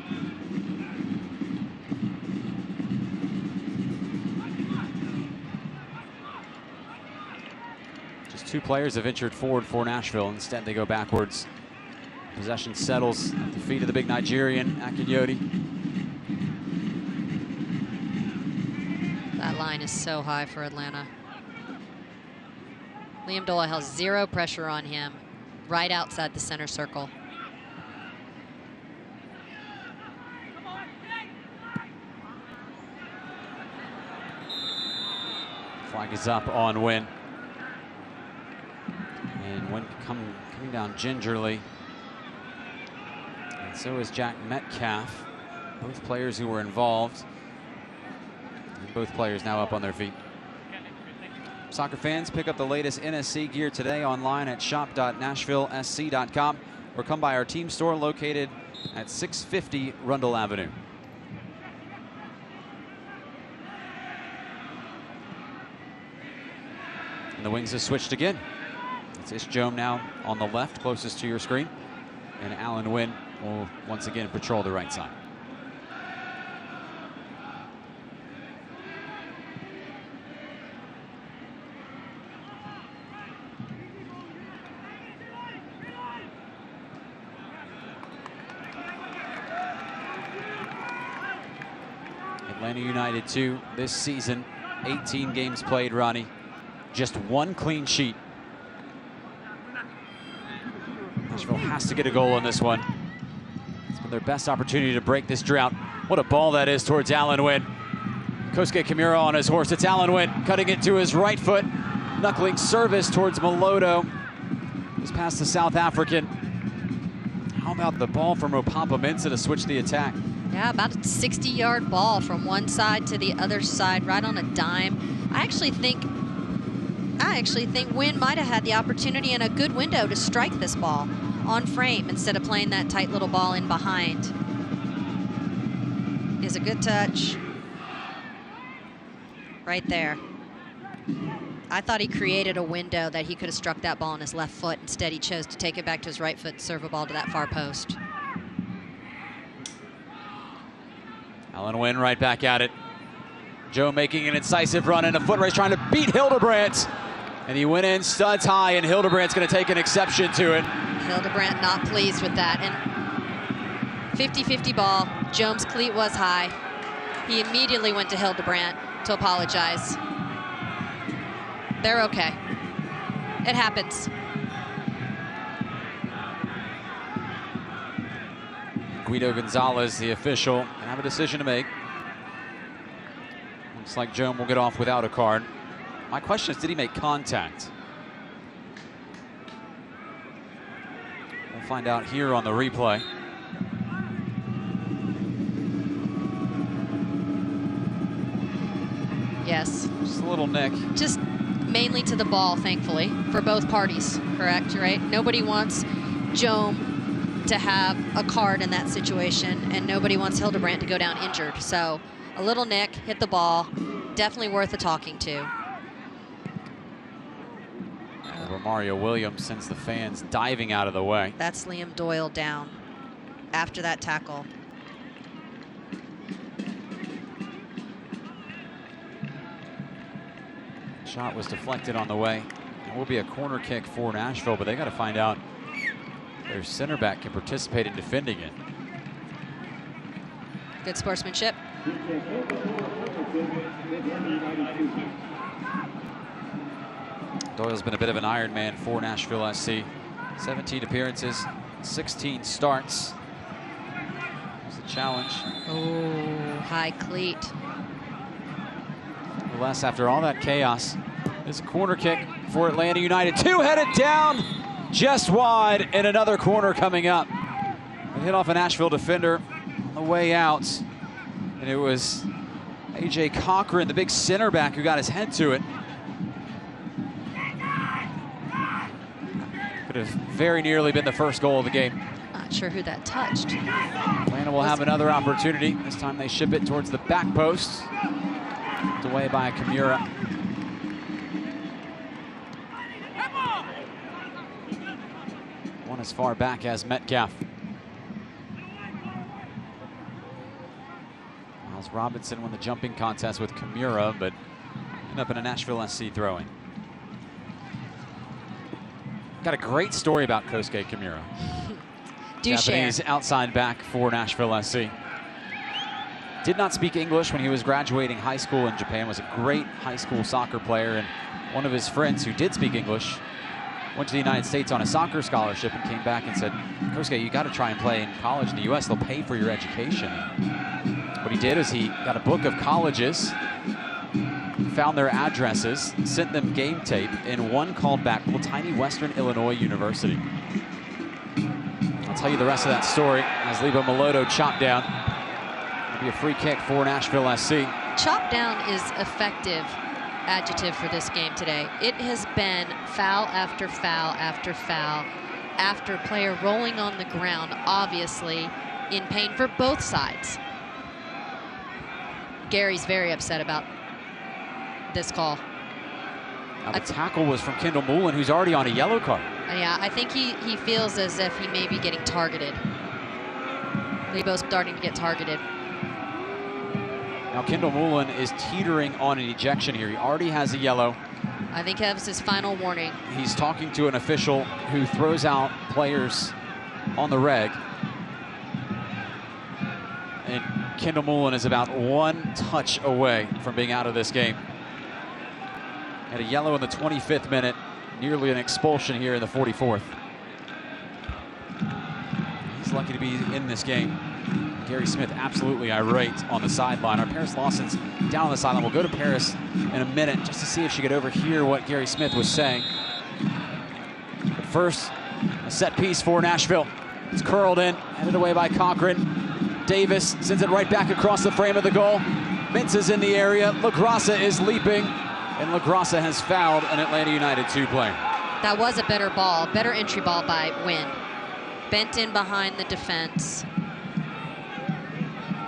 Just 2 players have ventured forward for Nashville. Instead, they go backwards. Possession settles at the feet of the big Nigerian, Akinyoti. That line is so high for Atlanta. Liam Doyle has 0 pressure on him right outside the center circle. Flag is up on Wynn. And Wynn coming down gingerly. And so is Jack Metcalf. Both players who were involved. And both players now up on their feet. Soccer fans, pick up the latest NSC gear today online at shop.nashvillesc.com or come by our team store located at 650 Rundle Avenue. And the wings have switched again. It's Ish Jome now on the left, closest to your screen. And Alan Wynn will once again patrol the right side. Atlanta United 2 this season, 18 games played, Ronnie. Just 1 clean sheet. Nashville has to get a goal in this one. It's been their best opportunity to break this drought. What a ball that is towards Alan Wynn. Kosuke Kimura on his horse. It's Alan Wynn cutting it to his right foot. Knuckling service towards Moloto. Just past the South African. How about the ball from Opapa Mensah to switch the attack? Yeah, about a 60-yard ball from one side to the other side, right on a dime. I actually think Wynn might have had the opportunity and a good window to strike this ball on frame instead of playing that tight little ball in behind. Is a good touch. Right there. I thought he created a window that he could have struck that ball on his left foot. Instead, he chose to take it back to his right foot and serve a ball to that far post. Alan Wynn right back at it. Joe making an incisive run and a foot race trying to beat Hildebrandt. And he went in studs high, and Hildebrandt's going to take an exception to it. Hildebrandt not pleased with that. And 50-50 ball. Jones' cleat was high. He immediately went to Hildebrandt to apologize. They're okay. It happens. Guido Gonzalez, the official, can have a decision to make. Looks like Joan will get off without a card. My question is, did he make contact? We'll find out here on the replay. Yes. Just a little nick. Just mainly to the ball, thankfully, for both parties, correct, right? Nobody wants Joan to have a card in that situation, and nobody wants Hildebrandt to go down injured. So a little nick, hit the ball, definitely worth a talking to. Mario Williams sends the fans diving out of the way. That's Liam Doyle down after that tackle. Shot was deflected on the way. It will be a corner kick for Nashville, but they got to find out their center back can participate in defending it. Good sportsmanship. Doyle's been a bit of an Iron Man for Nashville SC. 17 appearances, 16 starts. There's a challenge. Oh, high cleat. Nonetheless, after all that chaos, there's a corner kick for Atlanta United. 2 headed down, just wide, and another corner coming up. It hit off a Nashville defender on the way out, and it was A.J. Cochran, the big center back, who got his head to it. Could have very nearly been the first goal of the game. Not sure who that touched. Atlanta will have another opportunity. This time they ship it towards the back post. Knocked away by Kimura. One as far back as Metcalf. Miles Robinson won the jumping contest with Kimura, but ended up in a Nashville SC throw-in. Got a great story about Kosuke Kimura. Do Japanese share. outside back for Nashville SC. Did not speak English when he was graduating high school in Japan, was a great high school soccer player, and one of his friends who did speak English went to the United States on a soccer scholarship and came back and said, Kosuke, you got to try and play in college in the US, they'll pay for your education. What he did is he got a book of colleges, found their addresses, sent them game tape, and one called back, little tiny Western Illinois University. I'll tell you the rest of that story as Lebo Moloto chopped down. It'll be a free kick for Nashville SC. Chop down is effective adjective for this game today. It has been foul after foul after foul after player rolling on the ground, obviously in pain for both sides. Gary's very upset about this call. Now the tackle was from Kendall Moulin, who's already on a yellow card. Yeah, I think he feels as if he may be getting targeted. Lebo's starting to get targeted. Now Kendall Moulin is teetering on an ejection here. He already has a yellow. I think that was his final warning. He's talking to an official who throws out players on the reg. And Kendall Mullen is about one touch away from being out of this game. Had a yellow in the 25th minute, nearly an expulsion here in the 44th. He's lucky to be in this game. Gary Smith absolutely irate on the sideline. Our Paris Lawson's down on the sideline. We'll go to Paris in a minute just to see if she could overhear what Gary Smith was saying. But first, a set piece for Nashville. It's curled in, headed away by Cochran. Davis sends it right back across the frame of the goal. Mintz is in the area. LaGrassa is leaping, and LaGrassa has fouled an Atlanta United 2 player. That was a better ball, better entry ball by Wynn. Bent in behind the defense.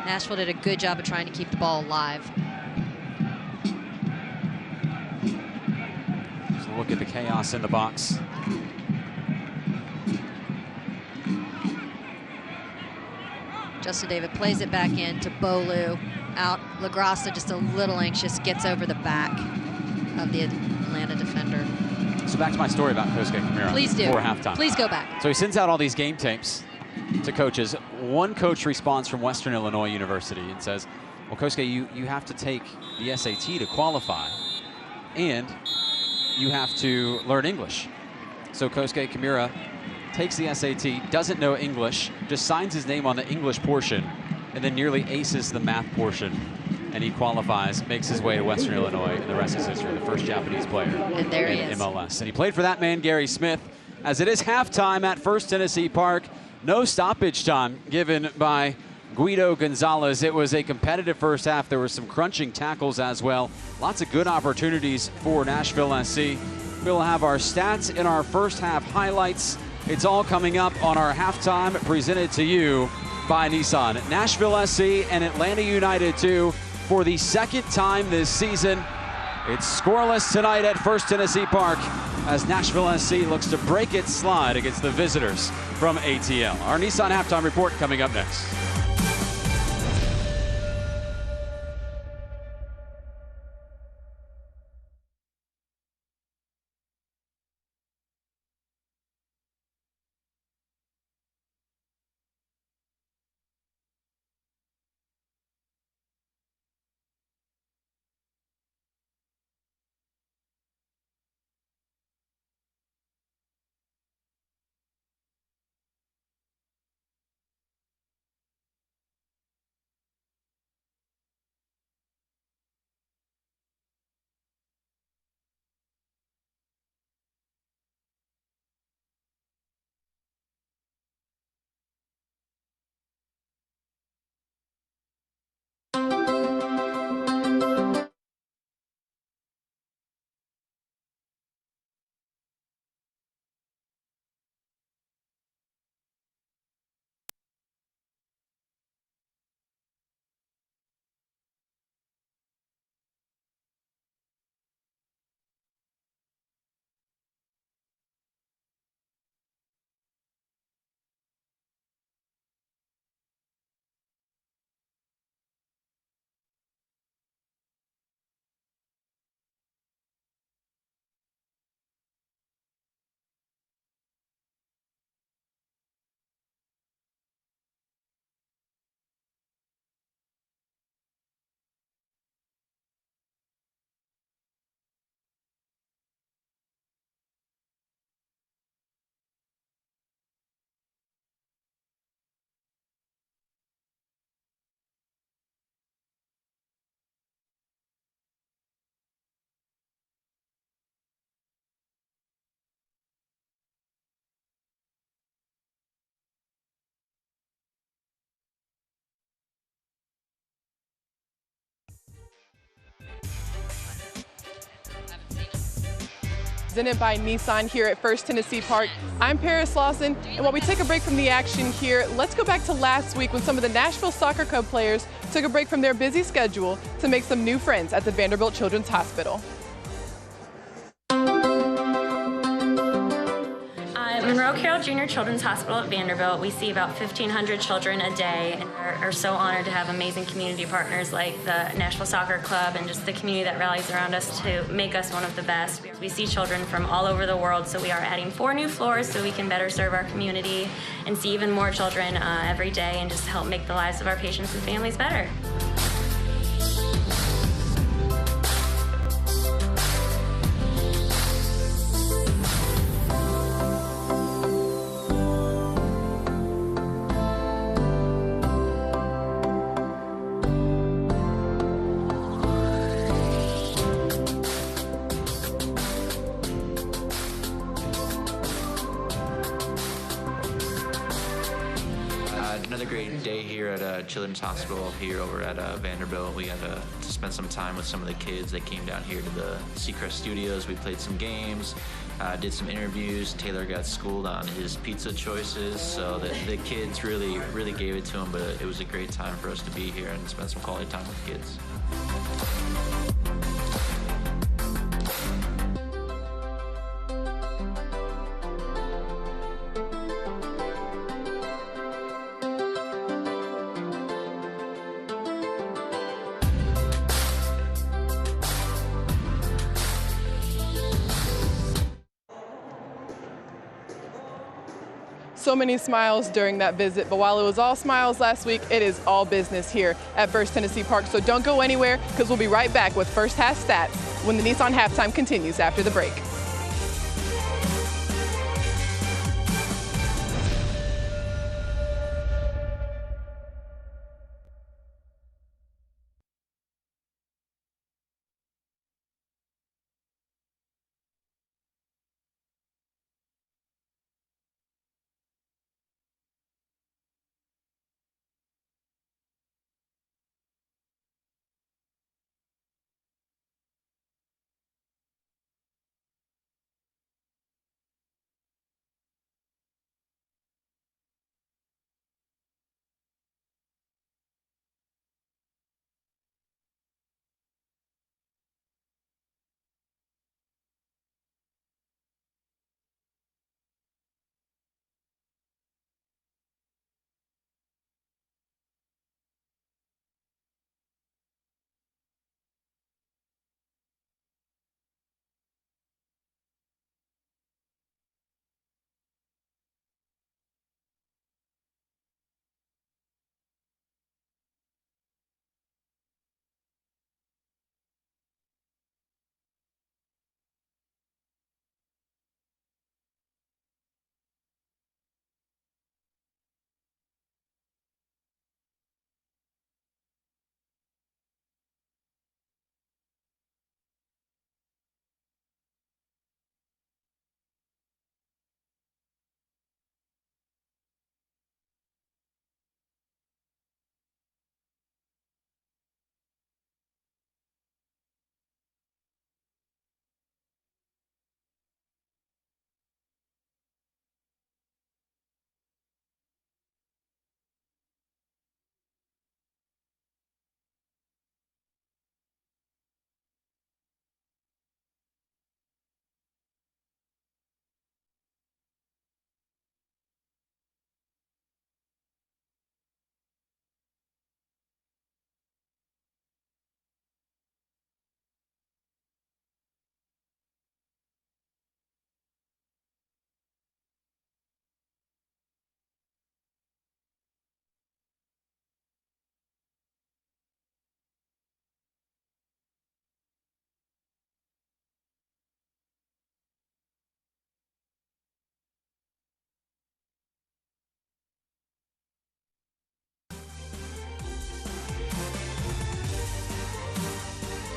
Nashville did a good job of trying to keep the ball alive. Just a look at the chaos in the box. Justin David plays it back in to Bolu. Out, LaGrassa just a little anxious, gets over the back of the Atlanta defender. So back to my story about Kosuke Kamira. Please do. Before halftime. Please go back. So he sends out all these game tapes to coaches. One coach responds from Western Illinois University and says, well, Kosuke, you have to take the SAT to qualify, and you have to learn English. So Kosuke Kamira takes the SAT, doesn't know English, just signs his name on the English portion, and then nearly aces the math portion. And he qualifies, makes his way to Western Illinois, and the rest is history. The first Japanese player and there he in is. MLS. And he played for that man, Gary Smith, as it is halftime at First Tennessee Park. No stoppage time given by Guido Gonzalez. It was a competitive first half. There were some crunching tackles as well. Lots of good opportunities for Nashville SC. We'll have our stats in our first half highlights. It's all coming up on our halftime, presented to you by Nissan. Nashville SC and Atlanta United 2 for the second time this season. It's scoreless tonight at First Tennessee Park as Nashville SC looks to break its slide against the visitors from ATL. Our Nissan halftime report coming up next. Presented by Nissan here at First Tennessee Park. I'm Paris Lawson, and while we take a break from the action here, let's go back to last week when some of the Nashville Soccer Club players took a break from their busy schedule to make some new friends at the Vanderbilt Children's Hospital. Monroe Carroll Junior Children's Hospital at Vanderbilt, we see about 1,500 children a day, and are so honored to have amazing community partners like the Nashville Soccer Club and just the community that rallies around us to make us one of the best. We see children from all over the world, so we are adding 4 new floors so we can better serve our community and see even more children every day and just help make the lives of our patients and families better. Another great day here at Children's Hospital here over at Vanderbilt. We got to spend some time with some of the kids that came down here to the Seacrest Studios. We played some games, did some interviews. Taylor got schooled on his pizza choices, so the kids really gave it to him, but it was a great time for us to be here and spend some quality time with the kids. So many smiles during that visit, but while it was all smiles last week, it is all business here at First Tennessee Park. So don't go anywhere, because we'll be right back with first half stats when the Nissan halftime continues after the break.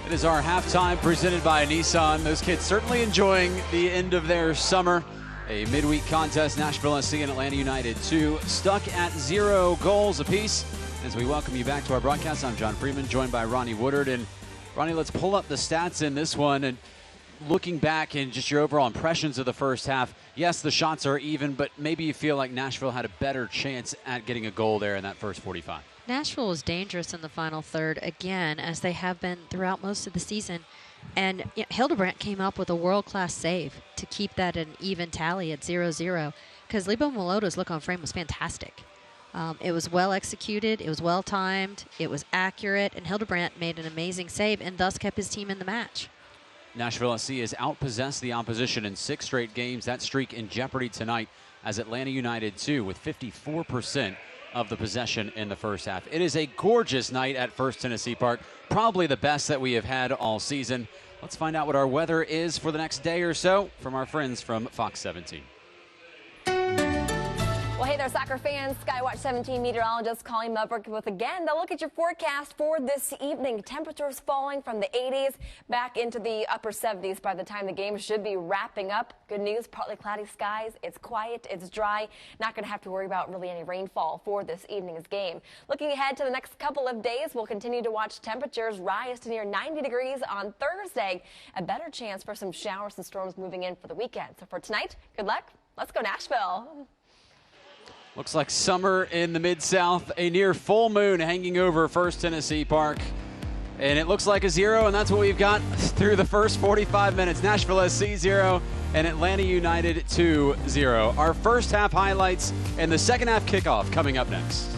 It is our halftime presented by Nissan. Those kids certainly enjoying the end of their summer. A midweek contest, Nashville SC and Atlanta United 2 stuck at 0 goals apiece. As we welcome you back to our broadcast, I'm John Freeman, joined by Ronnie Woodard. And Ronnie, let's pull up the stats in this one. And looking back and just your overall impressions of the first half, yes, the shots are even, but maybe you feel like Nashville had a better chance at getting a goal there in that first 45. Nashville was dangerous in the final third again, as they have been throughout most of the season. And Hildebrandt came up with a world-class save to keep that an even tally at 0-0. because Lebo Moloto's look on frame was fantastic. It was well executed, it was well timed, it was accurate, and Hildebrandt made an amazing save and thus kept his team in the match. Nashville SC has outpossessed the opposition in 6 straight games. That streak in jeopardy tonight as Atlanta United 2 with 54% of the possession in the first half. It is a gorgeous night at First Tennessee Park, probably the best that we have had all season. Let's find out what our weather is for the next day or so from our friends from Fox 17. Well, hey there, soccer fans. Skywatch 17 meteorologist Colleen Melbrick with again the look at your forecast for this evening. Temperatures falling from the 80s back into the upper 70s by the time the game should be wrapping up. Good news, partly cloudy skies. It's quiet, it's dry. Not going to have to worry about really any rainfall for this evening's game. Looking ahead to the next couple of days, we'll continue to watch temperatures rise to near 90 degrees on Thursday. A better chance for some showers and storms moving in for the weekend. So for tonight, good luck. Let's go Nashville. Looks like summer in the Mid-South, a near full moon hanging over First Tennessee Park. And it looks like a 0, and that's what we've got through the first 45 minutes. Nashville SC 0 and Atlanta United 2-0. Our first half highlights and the second half kickoff coming up next.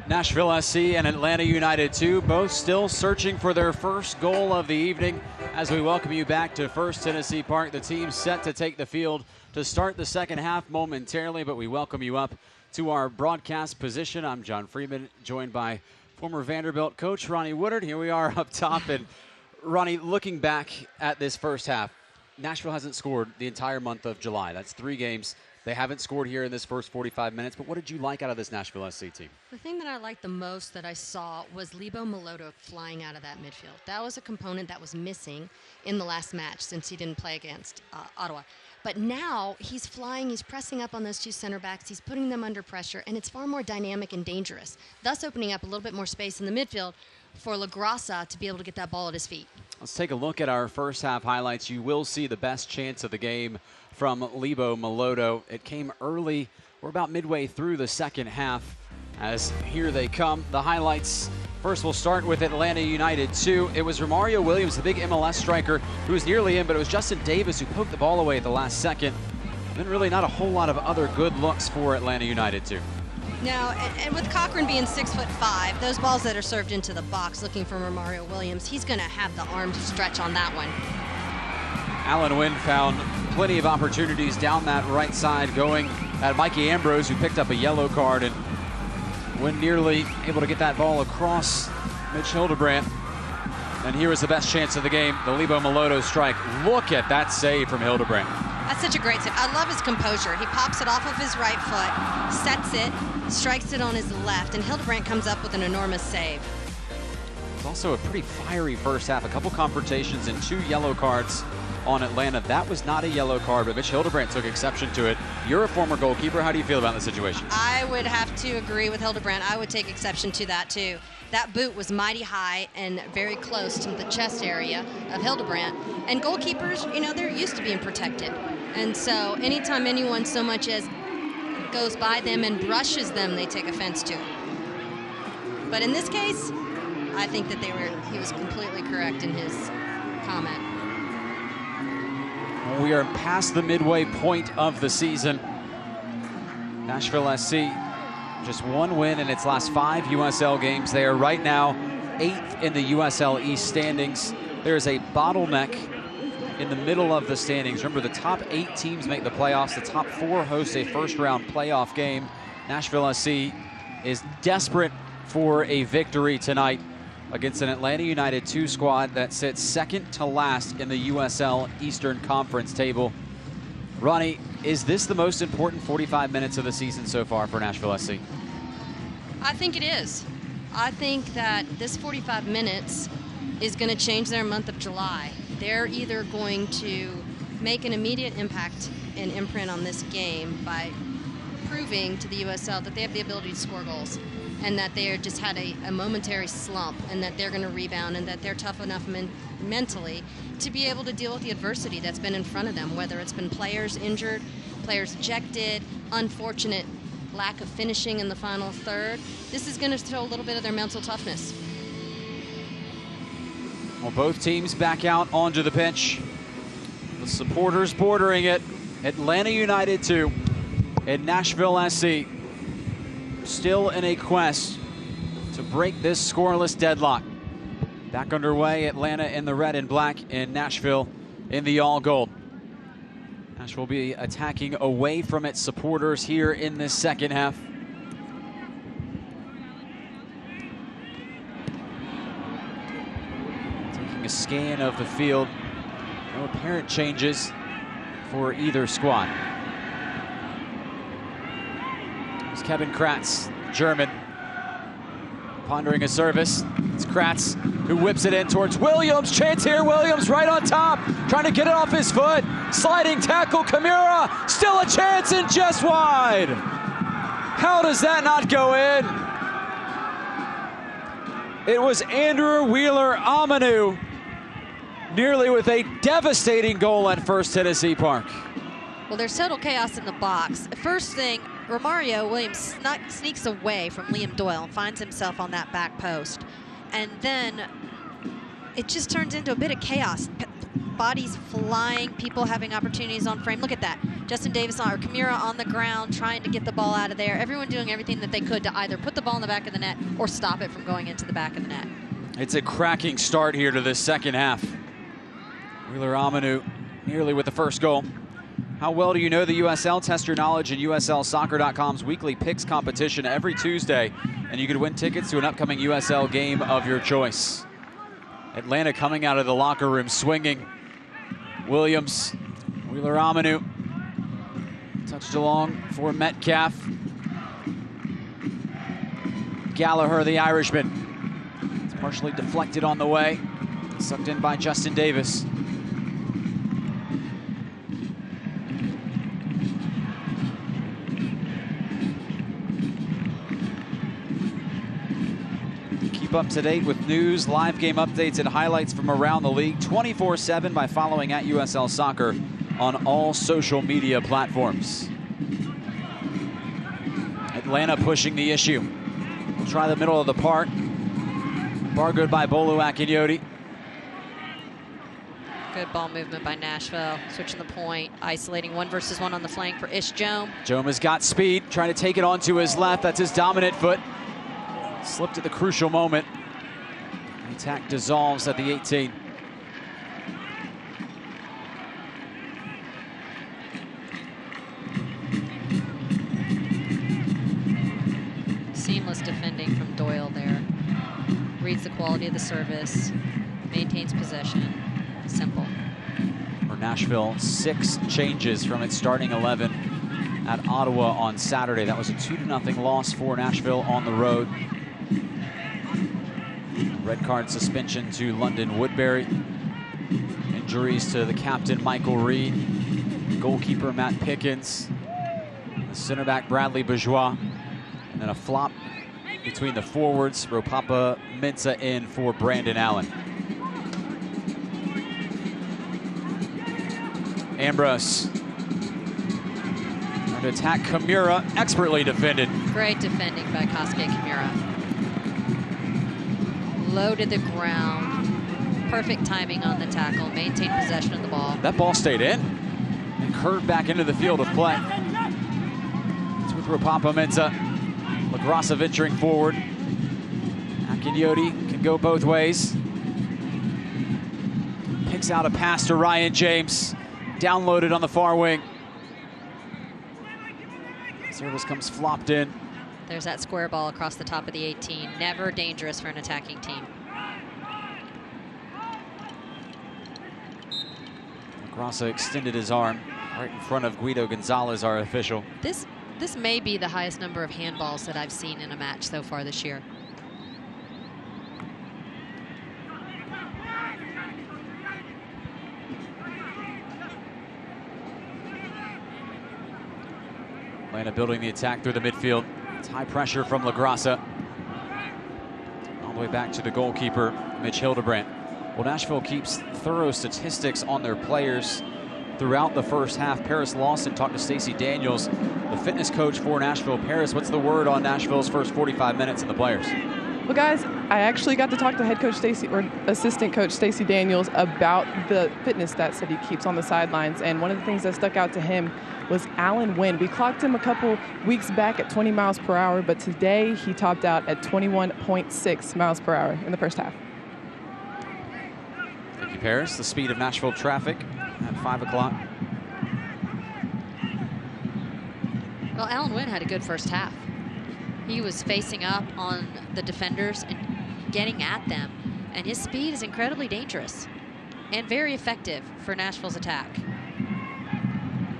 Nashville SC and Atlanta United 2 both still searching for their first goal of the evening as we welcome you back to First Tennessee Park. The team set to take the field to start the second half momentarily, but we welcome you up to our broadcast position. I'm John Freeman, joined by former Vanderbilt coach Ronnie Woodard. Here we are up top. And Ronnie, looking back at this first half, Nashville hasn't scored the entire month of July. That's 3 games. They haven't scored here in this first 45 minutes, but what did you like out of this Nashville SC team? The thing that I liked the most that I saw was Lebo Moloto flying out of that midfield. That was a component that was missing in the last match since he didn't play against Ottawa. But now he's flying, he's pressing up on those 2 center backs, he's putting them under pressure, and it's far more dynamic and dangerous, thus opening up a little bit more space in the midfield for LaGrassa to be able to get that ball at his feet. Let's take a look at our first half highlights. You will see the best chance of the game from Lebo Moloto. It came early. We're about midway through the second half as here they come. The highlights, first we'll start with Atlanta United 2. It was Romario Williams, the big MLS striker, who was nearly in, but it was Justin Davis who poked the ball away at the last second. Then really not a whole lot of other good looks for Atlanta United 2. Now, and with Cochran being 6'5", those balls that are served into the box looking for Romario Williams, he's going to have the arm to stretch on that one. Alan Wynn found plenty of opportunities down that right side going at Mikey Ambrose, who picked up a yellow card, and Wynn nearly able to get that ball across Mitch Hildebrandt. And here is the best chance of the game, the Lebo Maloto strike. Look at that save from Hildebrandt. That's such a great save. I love his composure. He pops it off of his right foot, sets it, strikes it on his left, and Hildebrandt comes up with an enormous save. It's also a pretty fiery first half. A couple confrontations and 2 yellow cards on Atlanta. That was not a yellow card, but Mitch Hildebrandt took exception to it. You're a former goalkeeper. How do you feel about the situation? I would have to agree with Hildebrandt. I would take exception to that, too. That boot was mighty high and very close to the chest area of Hildebrandt. And goalkeepers, you know, they're used to being protected. And so anytime anyone so much as goes by them and brushes them, they take offense to it. But in this case, I think that he was completely correct in his comment. We are past the midway point of the season. Nashville SC, just 1 win in its last 5 USL games. They are right now 8th in the USL East standings. There is a bottleneck in the middle of the standings. Remember, the top 8 teams make the playoffs. The top 4 host a first-round playoff game. Nashville SC is desperate for a victory tonight against an Atlanta United 2 squad that sits second to last in the USL Eastern Conference table. Ronnie, is this the most important 45 minutes of the season so far for Nashville SC? I think it is. I think that this 45 minutes is going to change their month of July. They're either going to make an immediate impact and imprint on this game by proving to the USL that they have the ability to score goals, and that they just had a momentary slump, and that they're going to rebound, and that they're tough enough mentally to be able to deal with the adversity that's been in front of them, whether it's been players injured, players ejected, unfortunate lack of finishing in the final third. This is going to show a little bit of their mental toughness. Well, both teams back out onto the pitch. The supporters bordering it. Atlanta United 2 and Nashville SC still in a quest to break this scoreless deadlock. Back underway, Atlanta in the red and black, and Nashville in the all gold. Nashville will be attacking away from its supporters here in this second half. Taking a scan of the field. No apparent changes for either squad. It's Kevin Kratz, German, pondering a service. It's Kratz who whips it in towards Williams. Chance here, Williams right on top, trying to get it off his foot. Sliding tackle, Kimura, still a chance and just wide. How does that not go in? It was Andrew Wheeler-Amanu, nearly with a devastating goal at First Tennessee Park. Well, there's total chaos in the box. First thing, Romario Williams sneaks away from Liam Doyle and finds himself on that back post. And then it just turns into a bit of chaos. Bodies flying, people having opportunities on frame. Look at that. Justin Davis or Kimura on the ground trying to get the ball out of there. Everyone doing everything that they could to either put the ball in the back of the net or stop it from going into the back of the net. It's a cracking start here to this second half. Wheeler-Amanu nearly with the first goal. How well do you know the USL? Test your knowledge in USLsoccer.com's weekly picks competition every Tuesday, and you could win tickets to an upcoming USL game of your choice. Atlanta coming out of the locker room swinging. Williams, Wheeler-Amanu, touched along for Metcalf. Gallagher, the Irishman. It's partially deflected on the way. Sucked in by Justin Davis. Keep up to date with news, live game updates, and highlights from around the league 24/7 by following at USL Soccer on all social media platforms. Atlanta pushing the issue. We'll try the middle of the park. Bar good by Bolu Akinyoti. Good ball movement by Nashville. Switching the point, isolating 1-versus-1 on the flank for Ish Jome. Jome has got speed, trying to take it onto his left. That's his dominant foot. Slipped at the crucial moment. The attack dissolves at the 18. Seamless defending from Doyle there. Reads the quality of the service. maintains possession. Simple. For Nashville, 6 changes from its starting 11 at Ottawa on Saturday. That was a 2-0 loss for Nashville on the road. Red card suspension to London Woodbury. Injuries to the captain, Michael Reed. Goalkeeper, Matt Pickens. The center back, Bradley Bourgeois. And then a flop between the forwards. Ropapa Mensah in for Brandon Allen. Ambrose trying to attack Kimura, expertly defended. Great defending by Kosuke Kimura. Low to the ground. Perfect timing on the tackle. Maintained possession of the ball. That ball stayed in and curved back into the field of play. It's with Ropapa Mensah. LaGrassa venturing forward. Akinyoti can go both ways. Picks out a pass to Ryan James. Downloaded on the far wing. Service comes flopped in. There's that square ball across the top of the 18. Never dangerous for an attacking team. LaGrassa extended his arm right in front of Guido Gonzalez, our official. This may be the highest number of handballs that I've seen in a match so far this year. Atlanta building the attack through the midfield. It's high pressure from LaGrassa. All the way back to the goalkeeper, Mitch Hildebrandt. Well, Nashville keeps thorough statistics on their players throughout the first half. Paris Lawson talked to Stacey Daniels, the fitness coach for Nashville. Paris, what's the word on Nashville's first 45 minutes and the players? Well, guys, I actually got to talk to head coach assistant coach Stacey Daniels about the fitness stats that he keeps on the sidelines. And one of the things that stuck out to him was Alan Wynn. We clocked him a couple weeks back at 20 miles per hour, but today he topped out at 21.6 miles per hour in the first half. Thank you, Paris. The speed of Nashville traffic at 5 o'clock. Well, Alan Wynn had a good first half. He was facing up on the defenders and getting at them. And his speed is incredibly dangerous and very effective for Nashville's attack.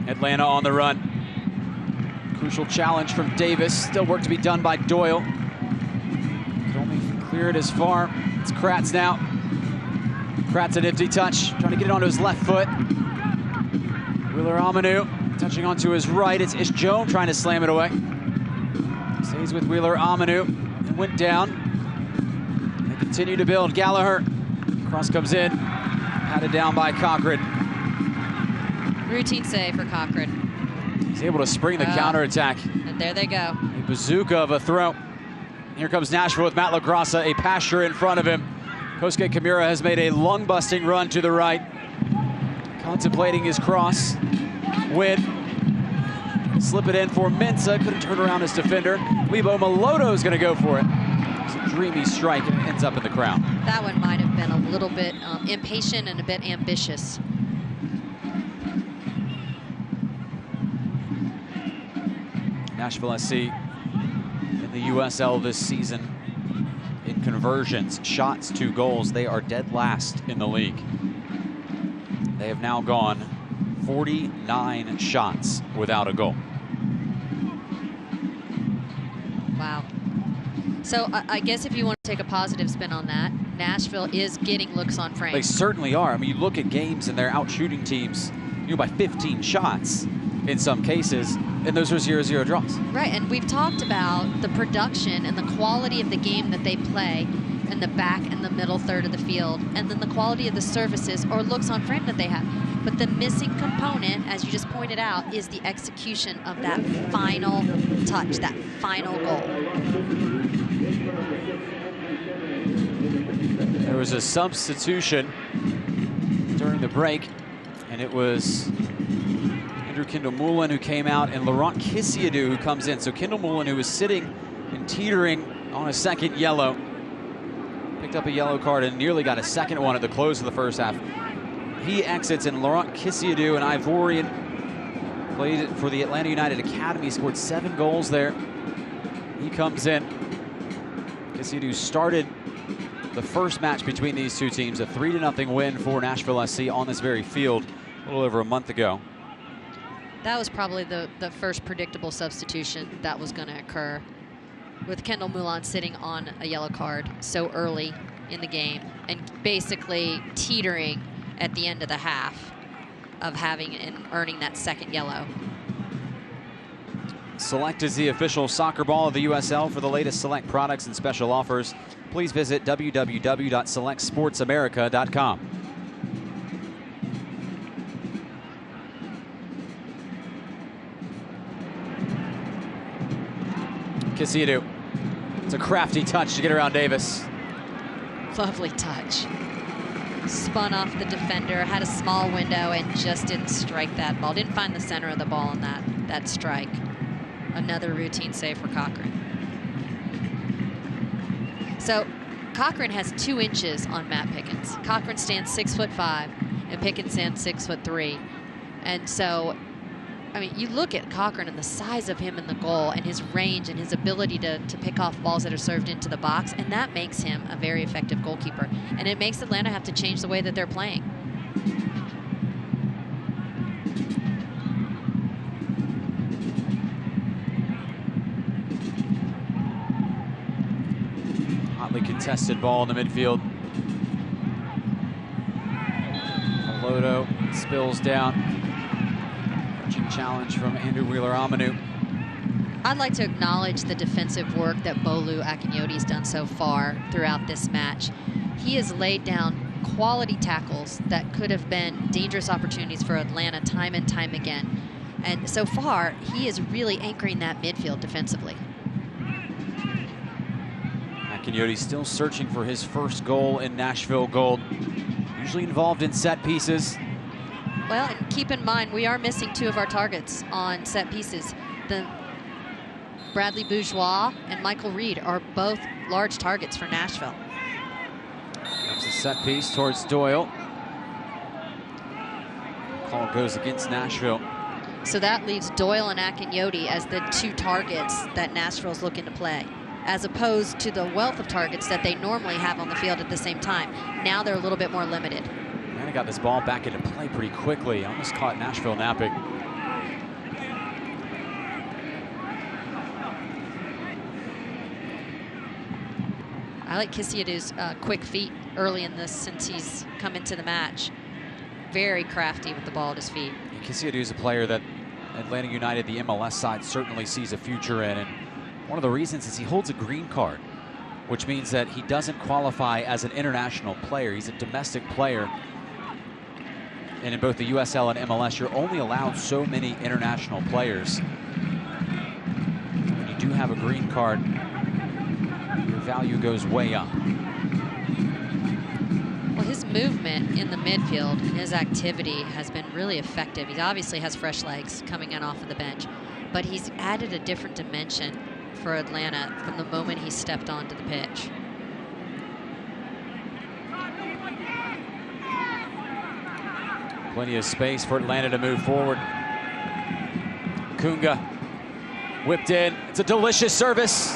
Atlanta on the run. Crucial challenge from Davis. Still work to be done by Doyle. Could only clear it as far. It's Kratz now. Kratz an empty touch, trying to get it onto his left foot. Wheeler Amanu touching onto his right. It's Joan trying to slam it away. Stays with Wheeler Amanu. It went down. They continue to build. Gallagher. Cross comes in. Patted down by Cochran. Routine save for Cochran. He's able to spring the counterattack. And there they go. A bazooka of a throw. Here comes Nashville with Matt LaGrassa, a pasture in front of him. Kosuke Kimura has made a lung-busting run to the right. Contemplating his cross. Win. Slip it in for Mensah. Couldn't turn around his defender. Lebo Maloto's going to go for it. It's a dreamy strike and it ends up in the crown. That one might have been a little bit impatient and a bit ambitious. Nashville SC in the USL this season in conversions, shots to goals. They are dead last in the league. They have now gone 49 shots without a goal. Wow. So I guess if you want to take a positive spin on that, Nashville is getting looks on frame. They certainly are. I mean, you look at games and they're out shooting teams, by 15 shots in some cases, and those are 0-0 draws. Right, and we've talked about the production and the quality of the game that they play in the back and the middle third of the field, and then the quality of the services or looks on frame that they have. But the missing component, as you just pointed out, is the execution of that final touch, that final goal. There was a substitution during the break, and it was Andrew Kendall-Mullen who came out and Laurent Kissiadou who comes in. So Kendall-Mullen, who was sitting and teetering on a second yellow, picked up a yellow card and nearly got a second one at the close of the first half. He exits, and Laurent Kissiadou, an Ivorian, played for the Atlanta United Academy, scored 7 goals there. He comes in. Kissiadou started the first match between these two teams, a 3-0 win for Nashville SC on this very field a little over a month ago. That was probably the first predictable substitution that was going to occur, with Kendall Moulin sitting on a yellow card so early in the game and basically teetering at the end of the half of having and earning that second yellow. Select is the official soccer ball of the USL. For the latest Select products and special offers, please visit www.selectsportsamerica.com. Kisiadu. It's a crafty touch to get around Davis. Lovely touch. Spun off the defender, had a small window, and just didn't strike that ball. Didn't find the center of the ball in that strike. Another routine save for Cochran. So Cochran has 2 inches on Matt Pickens. Cochran stands 6'5", and Pickens stands 6'3". And so, I mean, you look at Cochran and the size of him in the goal and his range and his ability to pick off balls that are served into the box, and that makes him a very effective goalkeeper. And it makes Atlanta have to change the way that they're playing. Hotly contested ball in the midfield. Lodo spills down. Challenge from Andrew Wheeler-Amanu. I'd like to acknowledge the defensive work that Bolu Akinyoti's done so far throughout this match. He has laid down quality tackles that could have been dangerous opportunities for Atlanta time and time again. And so far, he is really anchoring that midfield defensively. Akinyoti still searching for his first goal in Nashville gold. Usually involved in set pieces. Well, and keep in mind, we are missing 2 of our targets on set pieces. The Bradley Bourgeois and Michael Reed are both large targets for Nashville. Comes a set piece towards Doyle. Call goes against Nashville. So that leaves Doyle and Akinyoti as the 2 targets that Nashville's looking to play, as opposed to the wealth of targets that they normally have on the field at the same time. Now they're a little bit more limited. Atlanta got this ball back into play pretty quickly. Almost caught Nashville napping. I like Kisiadu's quick feet early in this since he's come into the match. Very crafty with the ball at his feet. Kisiadu is a player that Atlanta United, the MLS side, certainly sees a future in. And one of the reasons is he holds a green card, which means that he doesn't qualify as an international player. He's a domestic player. And in both the USL and MLS, you're only allowed so many international players. When you do have a green card, your value goes way up. Well, his movement in the midfield and his activity has been really effective. He obviously has fresh legs coming in off of the bench, but he's added a different dimension for Atlanta from the moment he stepped onto the pitch. Plenty of space for Atlanta to move forward. Kunga whipped in. It's a delicious service.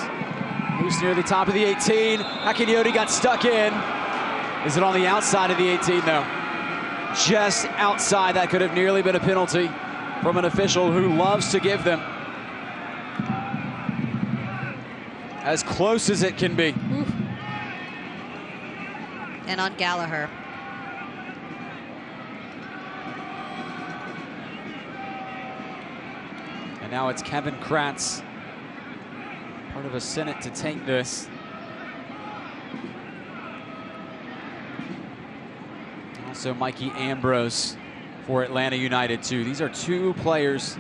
Loose near the top of the 18. Akinyoti got stuck in. Is it on the outside of the 18, though? Just outside. That could have nearly been a penalty from an official who loves to give them. As close as it can be. Oof. And on Gallagher. And now it's Kevin Kratz, part of a Senate to take this. Also Mikey Ambrose for Atlanta United too. These are 2 players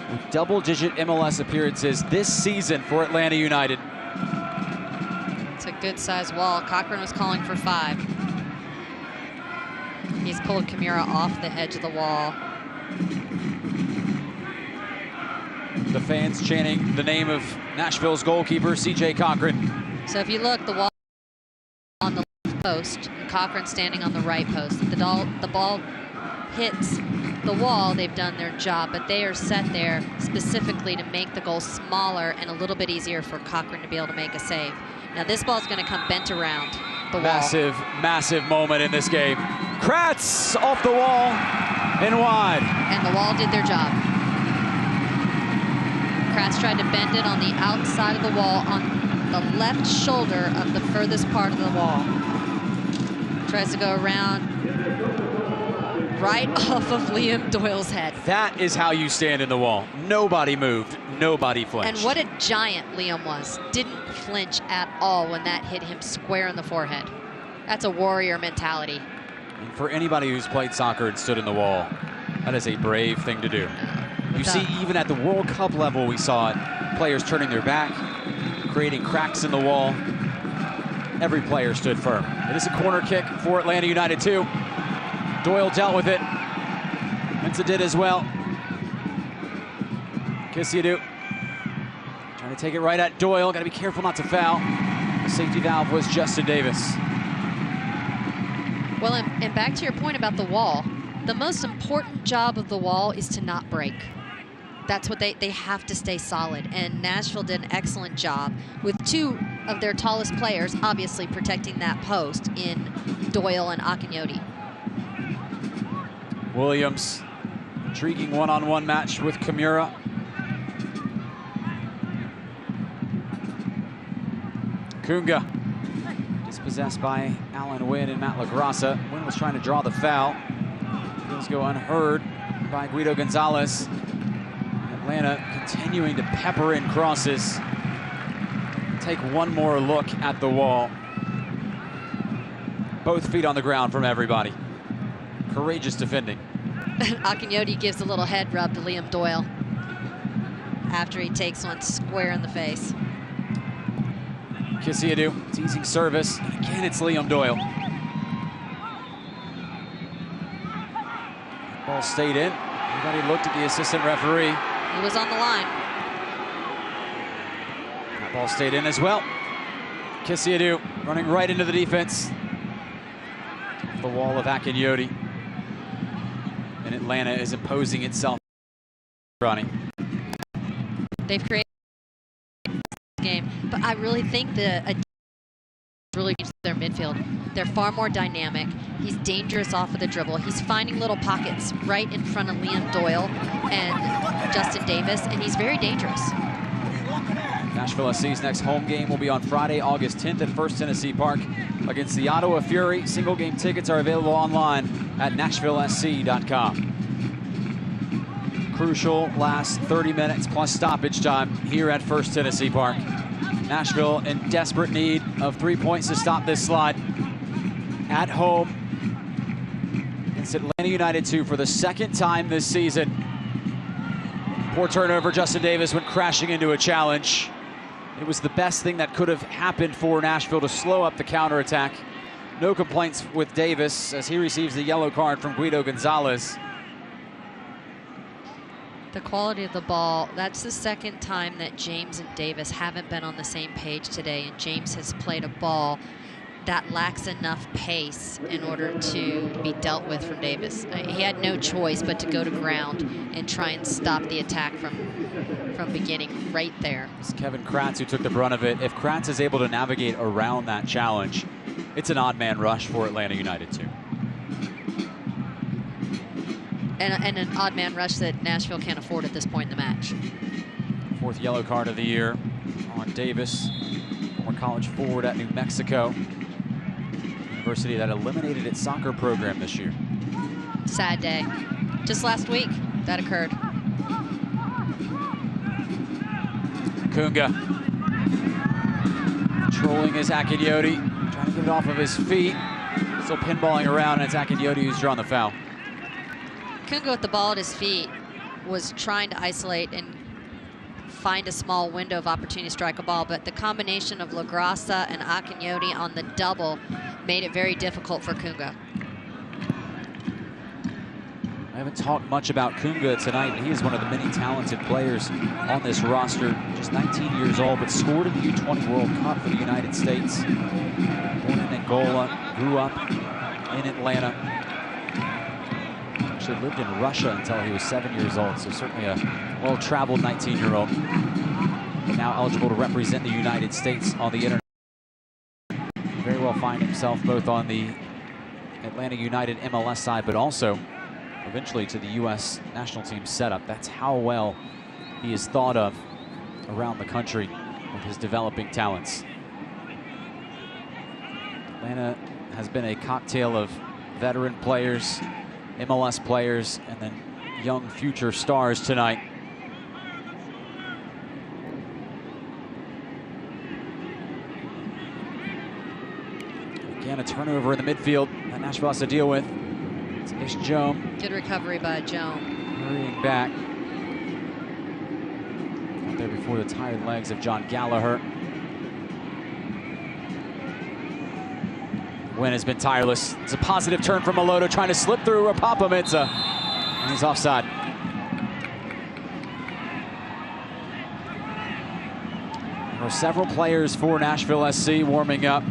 with double-digit MLS appearances this season for Atlanta United. It's a good-sized wall. Cochran was calling for 5. He's pulled Kimura off the edge of the wall. The fans chanting the name of Nashville's goalkeeper, C.J. Cochran. So if you look, the wall on the left post, and Cochran standing on the right post. If the ball hits the wall, they've done their job, but they are set there specifically to make the goal smaller and a little bit easier for Cochran to be able to make a save. Now this ball's going to come bent around. the wall. Massive, massive moment in this game. Kratz off the wall and wide. And the wall did their job. Kratz tried to bend it on the outside of the wall on the left shoulder of the furthest part of the wall. Tries to go around right off of Liam Doyle's head. That is how you stand in the wall. Nobody moved, nobody flinched. And what a giant Liam was. Didn't flinch at all when that hit him square in the forehead. That's a warrior mentality. And for anybody who's played soccer and stood in the wall, that is a brave thing to do. You see, even at the World Cup level, we saw it. Players turning their back, creating cracks in the wall. Every player stood firm. It is a corner kick for Atlanta United 2. Doyle dealt with it. Mensa did as well. Kisiadu trying to take it right at Doyle. Got to be careful not to foul. The safety valve was Justin Davis. Well, and back to your point about the wall, the most important job of the wall is to not break. That's what they have to stay solid. And Nashville did an excellent job with two of their tallest players, obviously protecting that post in Doyle and Akinyoti. Williams, intriguing one-on-one match with Kimura. Kunga, dispossessed by Alan Wynn and Matt LaGrassa. Wynn was trying to draw the foul. Those go unheard by Guido Gonzalez. Atlanta continuing to pepper in crosses. Take one more look at the wall. Both feet on the ground from everybody. Courageous defending. Akinyoti gives a little head rub to Liam Doyle after he takes one square in the face. Kisiadu, teasing service. Again, it's Liam Doyle. Ball stayed in. Everybody looked at the assistant referee. He was on the line. That ball stayed in as well. Kisiadu running right into the defense. The wall of Akinyoti. And Atlanta is imposing itself. Ronnie. They've created a game, but I really think the really keeps their midfield. They're far more dynamic. He's dangerous off of the dribble. He's finding little pockets right in front of Liam Doyle and Justin Davis, and he's very dangerous. Nashville SC's next home game will be on Friday, August 10th at First Tennessee Park against the Ottawa Fury. Single game tickets are available online at NashvilleSC.com. Crucial last 30 minutes plus stoppage time here at First Tennessee Park. Nashville in desperate need of 3 points to stop this slide. At home against Atlanta United 2 for the second time this season. Poor turnover, Justin Davis went crashing into a challenge. It was the best thing that could have happened for Nashville to slow up the counterattack. No complaints with Davis as he receives the yellow card from Guido Gonzalez. The quality of the ball, that's the second time that James and Davis haven't been on the same page today, and James has played a ball that lacks enough pace in order to be dealt with from Davis. He had no choice but to go to ground and try and stop the attack from beginning right there. It's Kevin Kratz who took the brunt of it. If Kratz is able to navigate around that challenge, it's an odd man rush for Atlanta United too. And an odd man rush that Nashville can't afford at this point in the match. Fourth yellow card of the year on Davis, former college forward at New Mexico. University that eliminated its soccer program this year. Sad day. Just last week that occurred. Kunga controlling his Akinyoti, trying to get it off of his feet. Still pinballing around, and it's Akinyoti who's drawn the foul. Kunga with the ball at his feet was trying to isolate and find a small window of opportunity to strike a ball, but the combination of LaGrassa and Akinyoti on the double made it very difficult for Kunga. I haven't talked much about Kunga tonight. He is one of the many talented players on this roster. Just 19 years old, but scored in the U20 World Cup for the United States. Born in Angola, grew up in Atlanta. Actually lived in Russia until he was 7 years old, so certainly a well-traveled 19-year-old. But now eligible to represent the United States on the internet. Very well well find himself both on the Atlanta United MLS side, but also eventually to the U.S. national team setup. That's how well he is thought of around the country with his developing talents. Atlanta has been a cocktail of veteran players, MLS players, and then young future stars tonight. Again, a turnover in the midfield that Nashville has to deal with. It's Joam. Good recovery by Joam. Hurrying back. Out there before the tired legs of John Gallagher. Win has been tireless. It's a positive turn from Maloto, trying to slip through Rapapa Mensah. And he's offside. There are several players for Nashville SC warming up.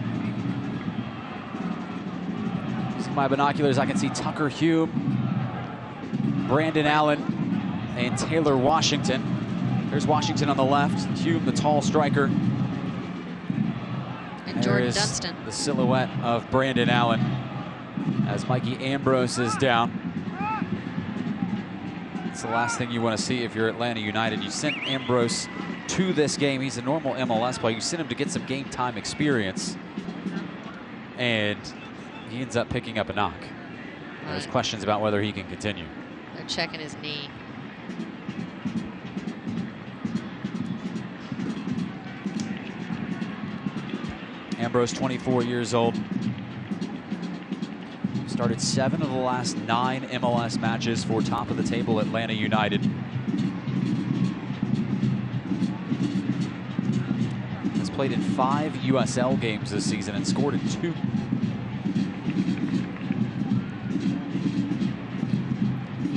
Using my binoculars, I can see Tucker Hume, Brandon Allen, and Taylor Washington. There's Washington on the left, Hume, the tall striker. And Jordan Dunston. The silhouette of Brandon Allen as Mikey Ambrose is down. It's the last thing you want to see if you're Atlanta United. You sent Ambrose to this game. He's a normal MLS player. You sent him to get some game time experience, and he ends up picking up a knock. There's questions about whether he can continue. They're checking his knee. Ambrose, 24 years old. Started 7 of the last 9 MLS matches for top of the table Atlanta United. Has played in 5 USL games this season and scored in 2.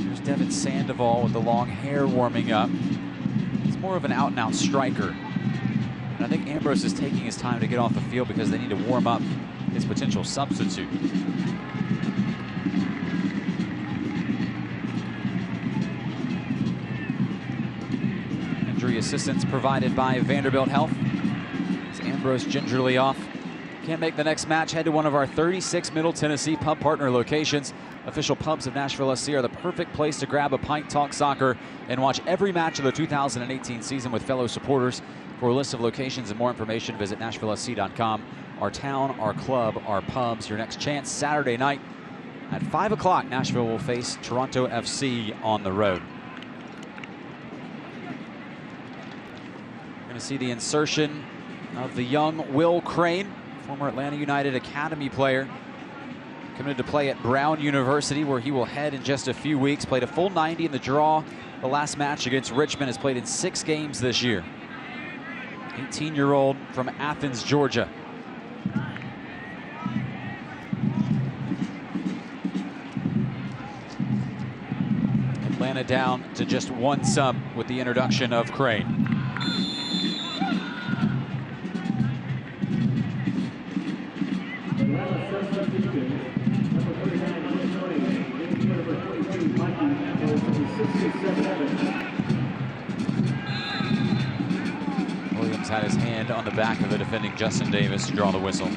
Here's Devin Sandoval with the long hair warming up. He's more of an out-and-out striker. And I think Ambrose is taking his time to get off the field because they need to warm up his potential substitute. Injury assistance provided by Vanderbilt Health. As Ambrose gingerly off. Can't make the next match, head to one of our 36 Middle Tennessee pub partner locations. Official pubs of Nashville SC are the perfect place to grab a pint, talk soccer, and watch every match of the 2018 season with fellow supporters. For a list of locations and more information, visit NashvilleSC.com. Our town, our club, our pubs. Your next chance Saturday night at 5 o'clock. Nashville will face Toronto FC on the road. We're going to see the insertion of the young Will Crane, former Atlanta United Academy player, committed to play at Brown University, where he will head in just a few weeks. Played a full 90 in the draw. The last match against Richmond, has played in 6 games this year. 18-year-old from Athens, Georgia. Atlanta down to just 1 sub with the introduction of Crane. Williams had his hand on the back of the defending Justin Davis to draw the whistle.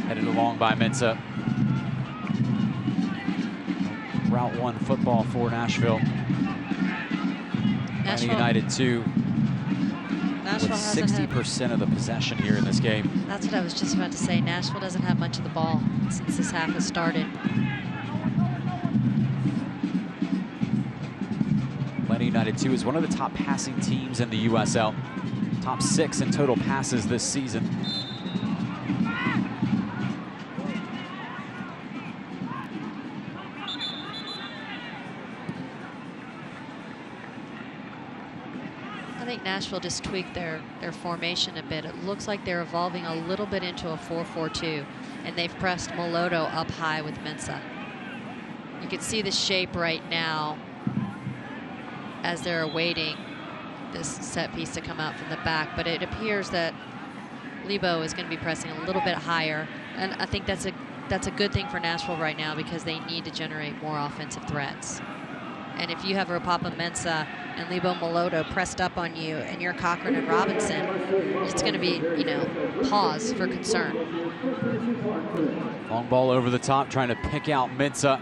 Headed along by Mensah. Route 1 football for Nashville. Atlanta United 2 with 60% of the possession here in this game. That's what I was just about to say. Nashville doesn't have much of the ball since this half has started. Atlanta United 2 is one of the top passing teams in the USL. Top 6 in total passes this season. I think Nashville just tweaked their formation a bit. It looks like they're evolving a little bit into a 4-4-2, and they've pressed Maloto up high with Mensah. You can see the shape right now as they're awaiting this set piece to come out from the back. But it appears that Lebo is going to be pressing a little bit higher, and I think that's a good thing for Nashville right now because they need to generate more offensive threats. And if you have Ropapa-Mensah and Lebo Moloto pressed up on you and you're Cochran and Robinson, it's going to be, you know, pause for concern. Long ball over the top, trying to pick out Mensah.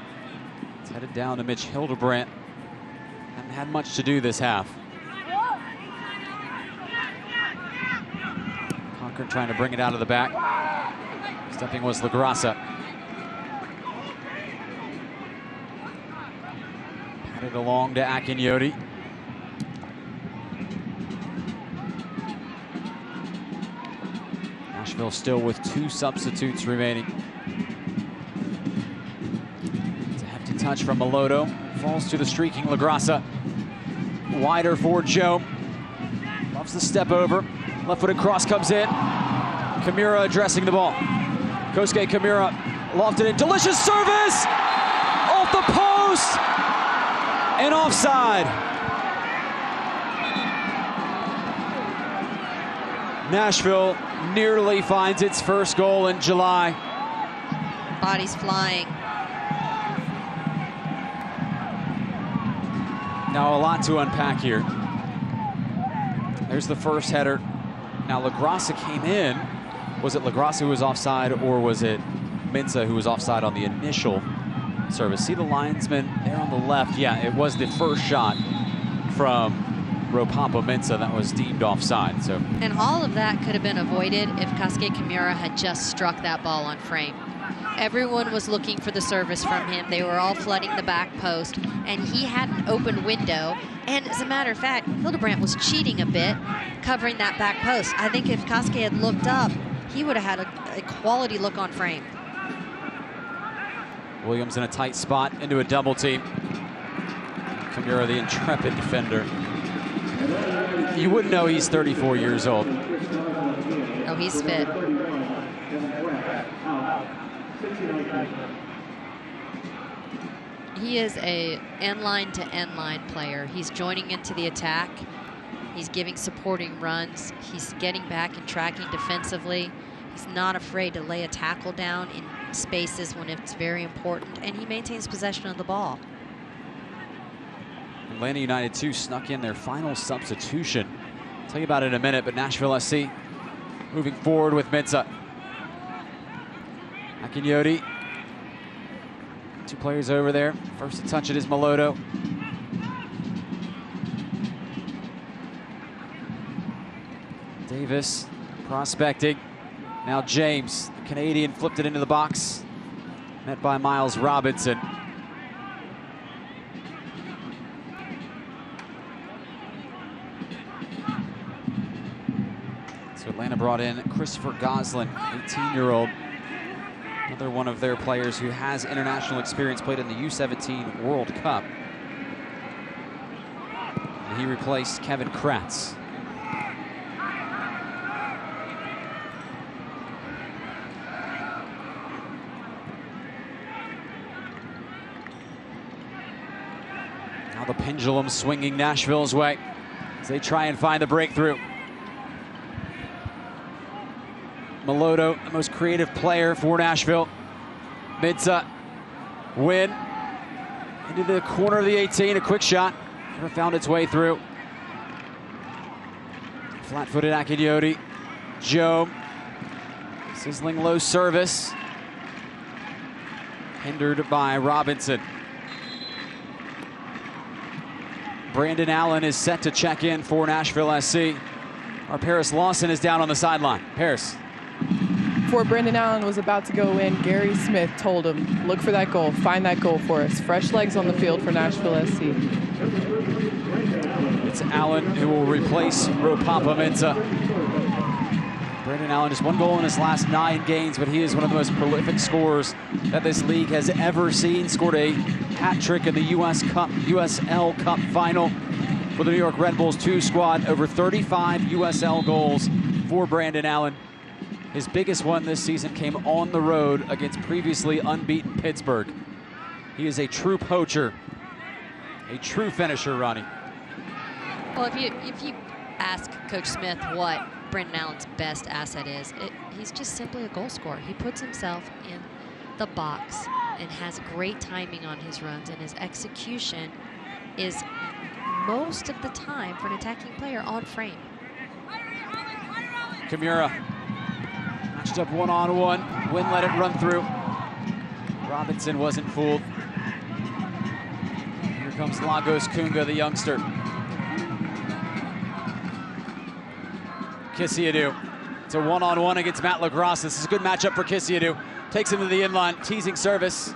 It's headed down to Mitch Hildebrandt. Haven't had much to do this half. Cochran trying to bring it out of the back. Stepping was LaGrassa. Patted along to Akinyoti. Nashville still with 2 substitutes remaining. It's a hefty touch from Moloto. Falls to the streaking LaGrassa. Wider for Joe. Loves the step over. Left-footed cross comes in. Kimura addressing the ball. Kosuke Kimura lofted in. Delicious service! Off the post! And offside. Nashville nearly finds its first goal in July. Bodies flying. Now a lot to unpack here. There's the first header. Now LaGrassa came in. Was it LaGrassa who was offside, or was it Mensah who was offside on the initial service? See the linesman there on the left. Yeah, it was the first shot from Ropapa-Mensah that was deemed offside. So, and all of that could have been avoided if Kosuke Kimura had just struck that ball on frame. Everyone was looking for the service from him. They were all flooding the back post, and he had an open window. And as a matter of fact, Hildebrandt was cheating a bit, covering that back post. I think if Kosuke had looked up, he would have had a quality look on frame. Williams in a tight spot into a double team. Kimura, the intrepid defender. You wouldn't know he's 34 years old. Oh, he's fit. He is a end-line to end-line player. He's joining into the attack. He's giving supporting runs. He's getting back and tracking defensively. He's not afraid to lay a tackle down in spaces when it's very important, and he maintains possession of the ball. Atlanta United 2 snuck in their final substitution. I'll tell you about it in a minute, but Nashville SC moving forward with Mensah. Akinyoti. 2 players over there. First to touch it is Moloto. Davis prospecting. Now James, the Canadian, flipped it into the box. Met by Miles Robinson. So Atlanta brought in Christopher Goslin, 18-year-old. Another one of their players who has international experience, played in the U17 World Cup. And he replaced Kevin Kratz. Now the pendulum swinging Nashville's way as they try and find the breakthrough. Moloto, the most creative player for Nashville. Mensah, win. Into the corner of the 18, a quick shot. Never found its way through. Flat-footed Akinyoti. Joe, sizzling low service. Hindered by Robinson. Brandon Allen is set to check in for Nashville SC. Our Paris Lawson is down on the sideline. Paris. Before Brandon Allen was about to go in, Gary Smith told him, look for that goal, find that goal for us. Fresh legs on the field for Nashville SC. It's Allen who will replace Ropapa-Mensah. Brandon Allen just 1 goal in his last 9 games, but he is one of the most prolific scorers that this league has ever seen. Scored a hat trick in the USL Cup final for the New York Red Bulls 2 squad. Over 35 USL goals for Brandon Allen. His biggest one this season came on the road against previously unbeaten Pittsburgh. He is a true poacher, a true finisher, Ronnie. Well, if you ask Coach Smith what Brendan Allen's best asset is, he's just simply a goal scorer. He puts himself in the box and has great timing on his runs, and his execution is most of the time for an attacking player on frame. Kimura matched up one-on-one. Wynn let it run through. Robinson wasn't fooled. Here comes Lagos Kunga, the youngster. Kisiadu. It's a one-on-one against Matt Lacrosse. This is a good matchup for Kisiadu. Takes him to the inline, teasing service.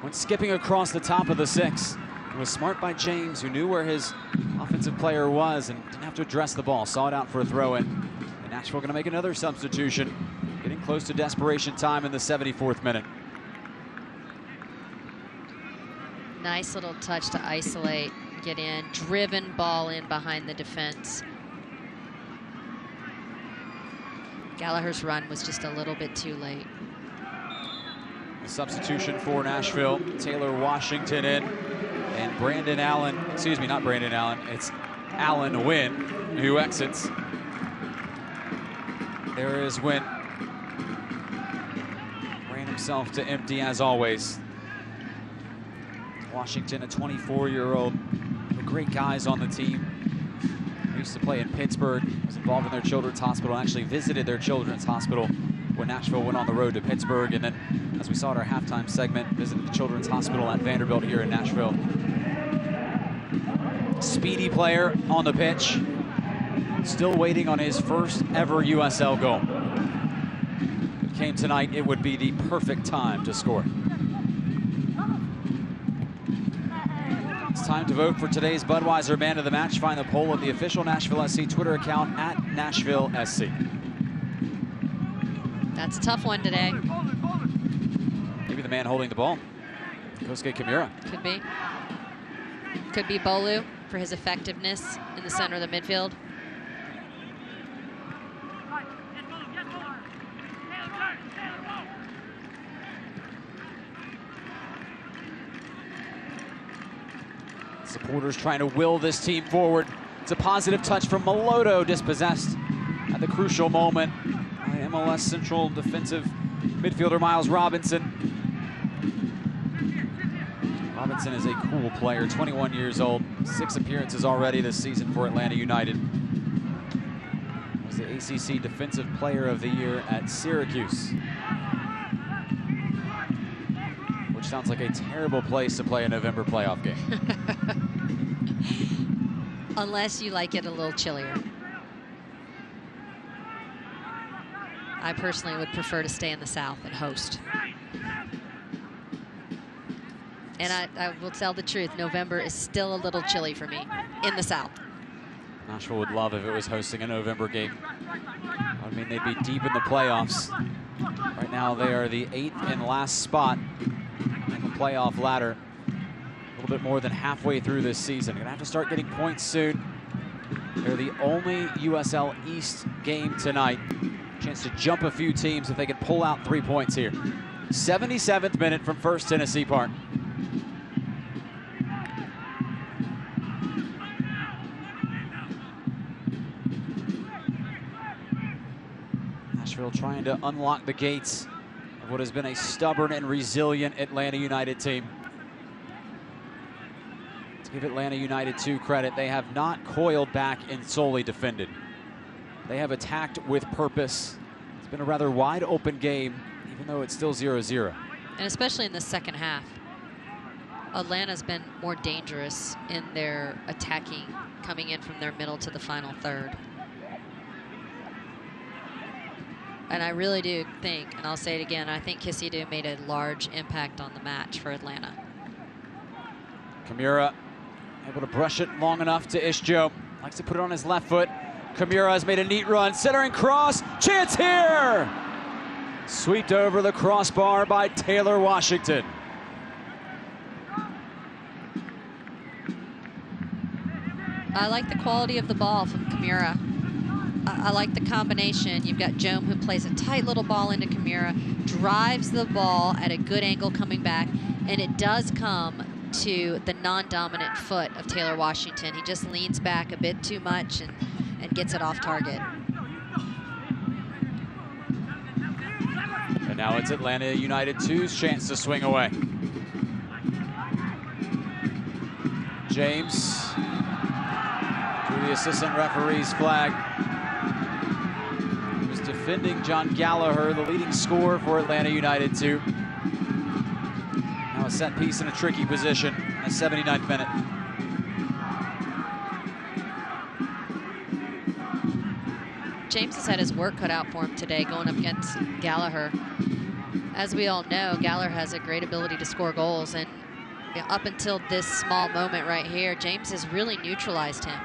Went skipping across the top of the 6. It was smart by James, who knew where his offensive player was and didn't have to address the ball. Saw it out for a throw-in. And Nashville gonna make another substitution. Getting close to desperation time in the 74th minute. Nice little touch to isolate, get in, driven ball in behind the defense. Gallagher's run was just a little bit too late. A substitution for Nashville. Taylor Washington in, and Brandon Allen, excuse me, not Brandon Allen, it's Allen Wynn who exits. There is Wynn. Ran himself to empty as always. Washington, a 24-year-old, the great guys on the team. He used to play in Pittsburgh, was involved in their children's hospital, actually visited their children's hospital when Nashville went on the road to Pittsburgh, and then, as we saw at our halftime segment, visited the children's hospital at Vanderbilt here in Nashville. Speedy player on the pitch, still waiting on his first ever USL goal. If it came tonight, it would be the perfect time to score. It's time to vote for today's Budweiser Man of the Match. Find the poll at the official Nashville SC Twitter account at Nashville SC. That's a tough one today. Maybe the man holding the ball, Kosuke Kimura. Could be. Could be Bolu for his effectiveness in the center of the midfield. Supporters trying to will this team forward. It's a positive touch from Meloto, dispossessed at the crucial moment by MLS Central defensive midfielder Miles Robinson. Robinson is a cool player, 21 years old, 6 appearances already this season for Atlanta United. Was the ACC Defensive Player of the Year at Syracuse. Which sounds like a terrible place to play a November playoff game. Unless you like it a little chillier. I personally would prefer to stay in the South and host. And I will tell the truth, November is still a little chilly for me in the South. Nashville would love if it was hosting a November game. I mean, they'd be deep in the playoffs. Right now, they are the 8th and last spot in the playoff ladder. A little bit more than halfway through this season. Gonna have to start getting points soon. They're the only USL East game tonight. Chance to jump a few teams if they can pull out 3 points here. 77th minute from First Tennessee Park. Nashville trying to unlock the gates of what has been a stubborn and resilient Atlanta United team. To give Atlanta United 2 credit, they have not coiled back and solely defended. They have attacked with purpose. It's been a rather wide open game, even though it's still 0-0. And especially in the second half, Atlanta's been more dangerous in their attacking, coming in from their middle to the final third. And I really do think, and I'll say it again, I think Kisiadu made a large impact on the match for Atlanta. Kimura able to brush it long enough to Ishjo. Likes to put it on his left foot. Kimura has made a neat run, centering cross, chance here! Sweeped over the crossbar by Taylor Washington. I like the quality of the ball from Kimura. I like the combination. You've got Jome, who plays a tight little ball into Kimura, drives the ball at a good angle coming back, and it does come into the non-dominant foot of Taylor Washington. He just leans back a bit too much and gets it off target. And now it's Atlanta United 2's chance to swing away. James, through the assistant referee's flag, he was defending John Gallagher, the leading scorer for Atlanta United 2. Now a set piece in a tricky position in the 79th minute. James has had his work cut out for him today going up against Gallagher. As we all know, Gallagher has a great ability to score goals, and up until this small moment right here, James has really neutralized him.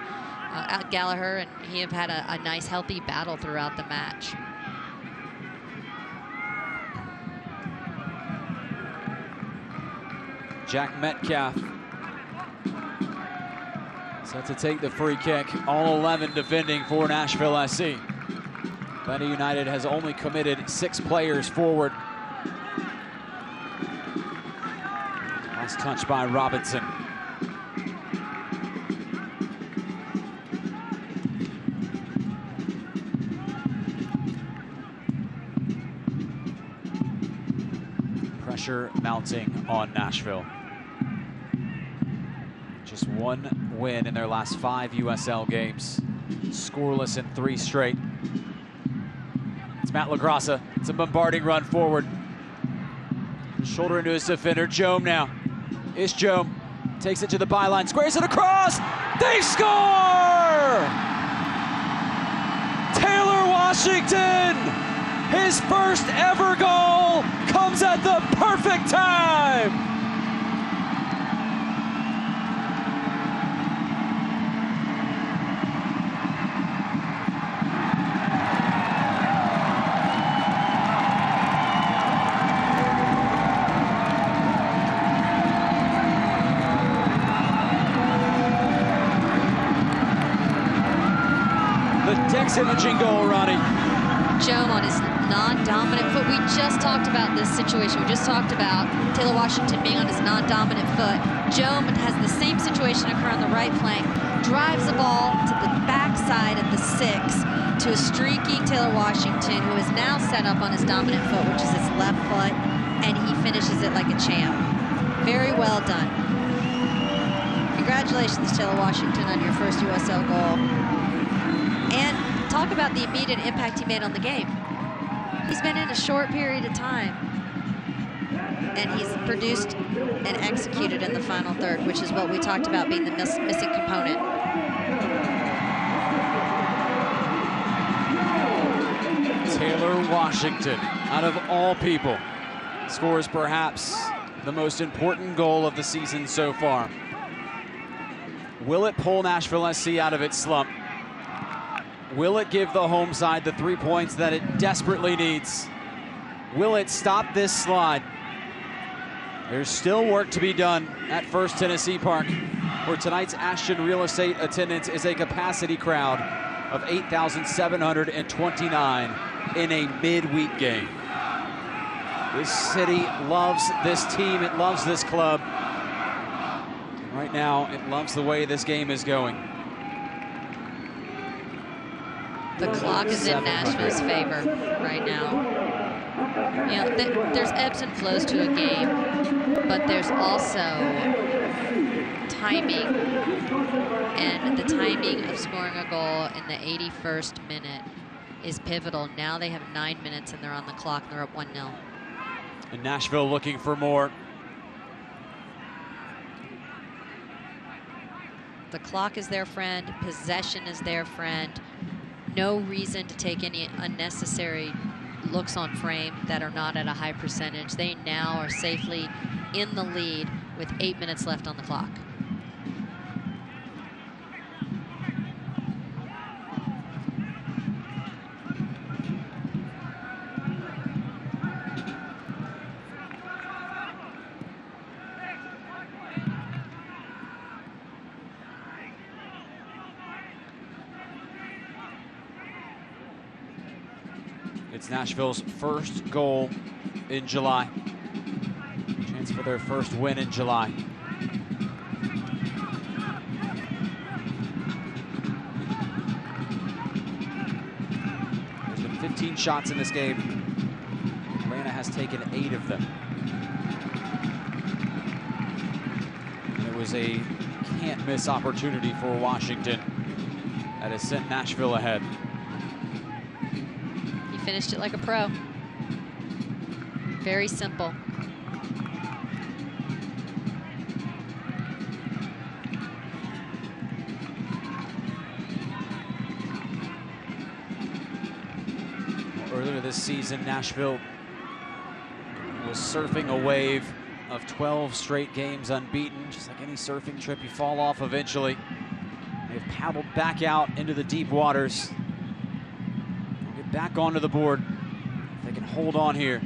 Gallagher and he have had a nice, healthy battle throughout the match. Jack Metcalf set to take the free kick. All 11 defending for Nashville SC. Atlanta United has only committed 6 players forward. Last touch by Robinson. Pressure mounting on Nashville. Just one win in their last 5 USL games. Scoreless in 3 straight. It's Matt LaGrassa. It's a bombarding run forward. Shoulder into his defender. Jome now. It's Jome. Takes it to the byline. Squares it across. They score! Taylor Washington! His first ever goal comes at the perfect time! Imaging goal, Ronnie. Jome on his non-dominant foot. We just talked about this situation. We just talked about Taylor Washington being on his non-dominant foot. Jome has the same situation occur on the right flank. Drives the ball to the backside of the 6 to a streaky Taylor Washington, who is now set up on his dominant foot, which is his left foot, and he finishes it like a champ. Very well done. Congratulations, Taylor Washington, on your first USL goal. And talk about the immediate impact he made on the game. He's been in a short period of time, and he's produced and executed in the final third, which is what we talked about being the missing component. Taylor Washington, out of all people, scores perhaps the most important goal of the season so far. Will it pull Nashville SC out of its slump? Will it give the home side the 3 points that it desperately needs? Will it stop this slide? There's still work to be done at First Tennessee Park, where tonight's Ashton Real Estate attendance is a capacity crowd of 8,729 in a midweek game. This city loves this team. It loves this club. Right now, it loves the way this game is going. The clock is in Nashville's favor right now. You know, there's ebbs and flows to a game, but there's also timing, and the timing of scoring a goal in the 81st minute is pivotal. Now they have 9 minutes and they're on the clock and they're up 1-0. And Nashville looking for more. The clock is their friend, possession is their friend. No reason to take any unnecessary looks on frame that are not at a high percentage. They now are safely in the lead with 8 minutes left on the clock. It's Nashville's first goal in July. Chance for their first win in July. There's been 15 shots in this game. Atlanta has taken 8 of them. And it was a can't-miss opportunity for Washington that has sent Nashville ahead. He finished it like a pro. Very simple. Earlier this season, Nashville was surfing a wave of 12 straight games unbeaten. Just like any surfing trip, you fall off eventually. They've paddled back out into the deep waters. They'll get back onto the board if they can hold on here.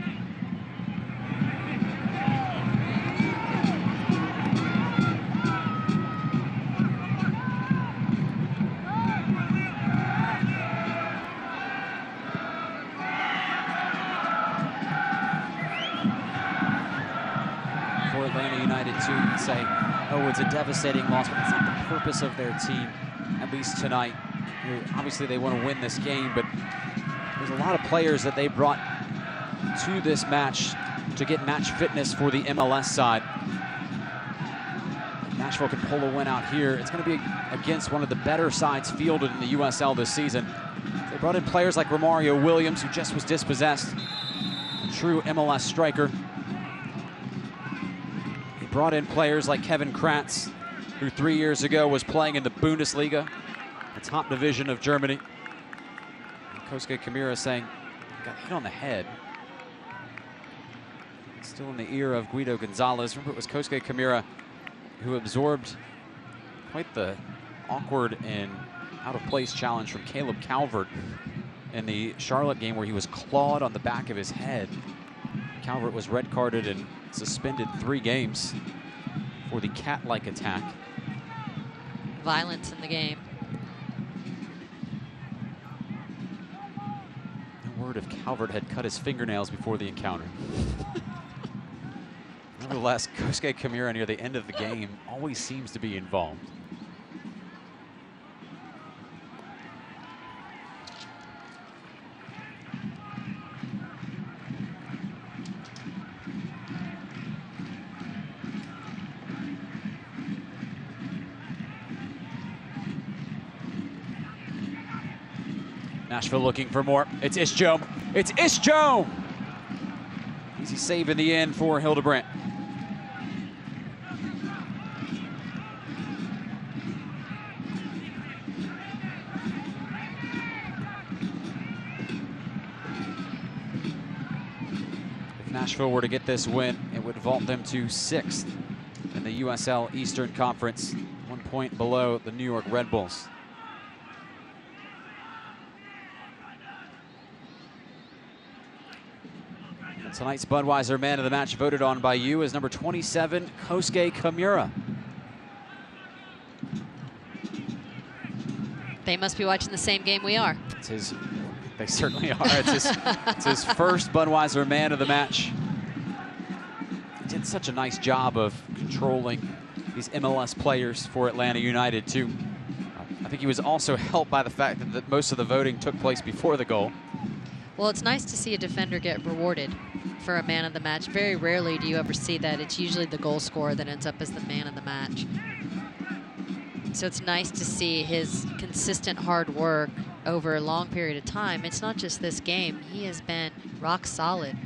For Atlanta United too, you can say, oh, it's a devastating loss, but it's not the purpose of their team, at least tonight. Obviously, they want to win this game, but there's a lot of players that they brought to this match to get match fitness for the MLS side. If Nashville can pull a win out here, it's going to be against one of the better sides fielded in the USL this season. They brought in players like Romario Williams, who just was dispossessed, a true MLS striker. They brought in players like Kevin Kratz, who 3 years ago was playing in the Bundesliga, the top division of Germany. And Kosuke Kamira saying, got hit on the head. Still in the ear of Guido Gonzalez. Remember, it was Kosuke Kamira who absorbed quite the awkward and out-of-place challenge from Caleb Calvert in the Charlotte game, where he was clawed on the back of his head. Calvert was red carded and suspended 3 games for the cat-like attack. Violence in the game. No word if Calvert had cut his fingernails before the encounter. Nevertheless, Kosuke Kamira near the end of the game always seems to be involved. Nashville looking for more. It's Isjome. It's Isjome! Easy save in the end for Hildebrandt. If Nashville were to get this win, it would vault them to 6th in the USL Eastern Conference, 1 point below the New York Red Bulls. Tonight's Budweiser Man of the Match voted on by you is number 27, Kosuke Kamira. They must be watching the same game we are. It's his, they certainly are. It's his first Budweiser Man of the Match. He did such a nice job of controlling these MLS players for Atlanta United too. I think he was also helped by the fact that most of the voting took place before the goal. Well, it's nice to see a defender get rewarded for a man of the match. Very rarely do you ever see that. It's usually the goal scorer that ends up as the man of the match. So it's nice to see his consistent hard work over a long period of time. It's not just this game. He has been rock solid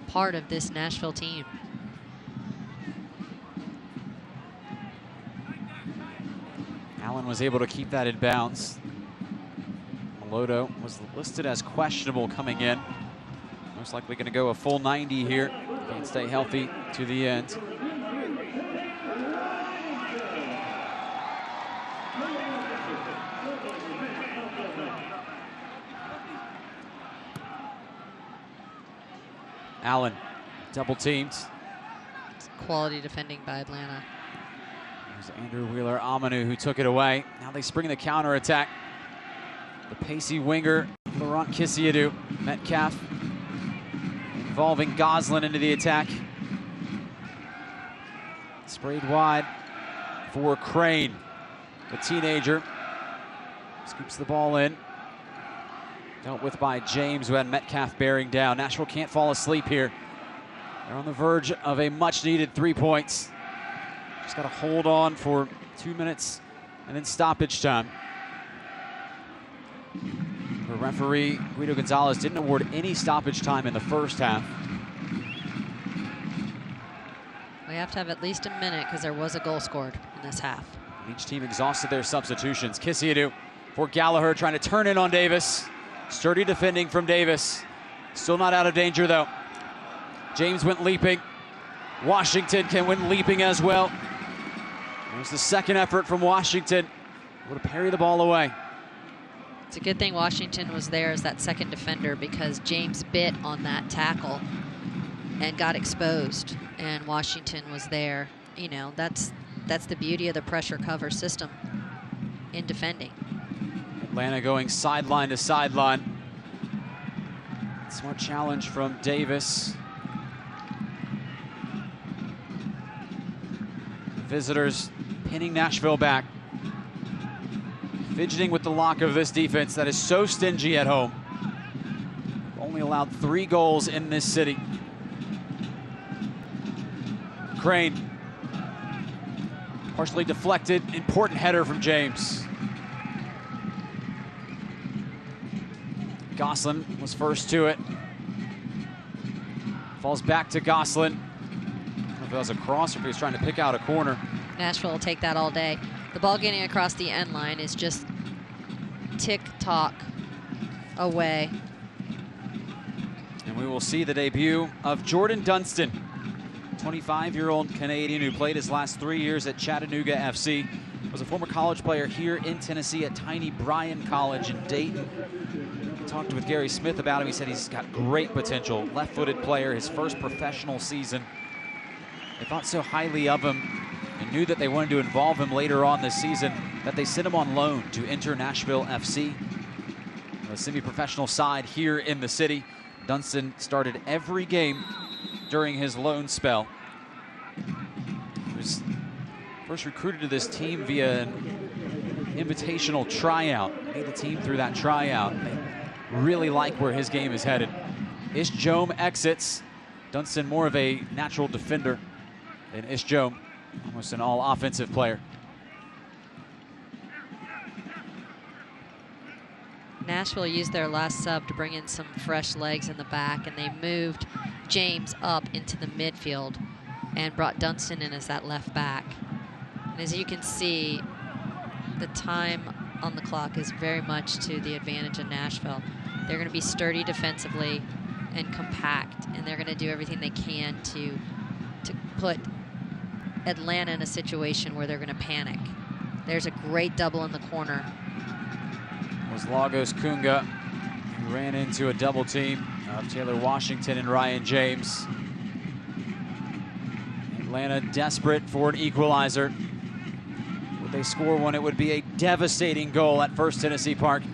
part of this Nashville team. Allen was able to keep that in bounds. Lodo was listed as questionable coming in. Most likely going to go a full 90 here and stay healthy to the end. Allen, double teamed. Quality defending by Atlanta. There's Andrew Wheeler-Amanu who took it away. Now they spring the counter attack. The pacey winger, Laurent Kisiadou, Metcalf, involving Goslin into the attack. Sprayed wide for Crane. The teenager scoops the ball in. Dealt with by James, who had Metcalf bearing down. Nashville can't fall asleep here. They're on the verge of a much-needed 3 points. Just got to hold on for 2 minutes and then stoppage time. The referee, Guido Gonzalez, didn't award any stoppage time in the first half. We have to have at least a minute because there was a goal scored in this half. Each team exhausted their substitutions. Kissiadou for Gallagher, trying to turn in on Davis. Sturdy defending from Davis. Still not out of danger, though. James went leaping. Washington went leaping as well. There's the second effort from Washington. Able to parry the ball away. It's a good thing Washington was there as that second defender, because James bit on that tackle and got exposed, and Washington was there. You know, that's the beauty of the pressure cover system in defending. Atlanta going sideline to sideline. Smart challenge from Davis. The visitors pinning Nashville back. Fidgeting with the lock of this defense that is so stingy at home. Only allowed 3 goals in this city. Crane. Partially deflected, important header from James. Gosselin was first to it. Falls back to Gosselin. I don't know if that was a cross or if he was trying to pick out a corner. Nashville will take that all day. The ball getting across the end line is just tick-tock away. And we will see the debut of Jordan Dunston, 25-year-old Canadian who played his last 3 years at Chattanooga FC. Was a former college player here in Tennessee at Tiny Bryan College in Dayton. Talked with Gary Smith about him. He said he's got great potential. Left-footed player, his first professional season. They thought so highly of him and knew that they wanted to involve him later on this season, that they sent him on loan to enter Nashville FC, a semi-professional side here in the city. Dunston started every game during his loan spell. He was first recruited to this team via an invitational tryout. Made the team through that tryout. They really like where his game is headed. Ishjome exits. Dunston more of a natural defender than Ishjome. Almost an all-offensive player. Nashville used their last sub to bring in some fresh legs in the back, and they moved James up into the midfield and brought Dunston in as that left back. And as you can see, the time on the clock is very much to the advantage of Nashville. They're going to be sturdy defensively and compact, and they're going to do everything they can to put Atlanta in a situation where they're going to panic. There's a great double in the corner. Was Lagos Kunga, who ran into a double team of Taylor Washington and Ryan James. Atlanta desperate for an equalizer. Would they score one, it would be a devastating goal at First Tennessee Park,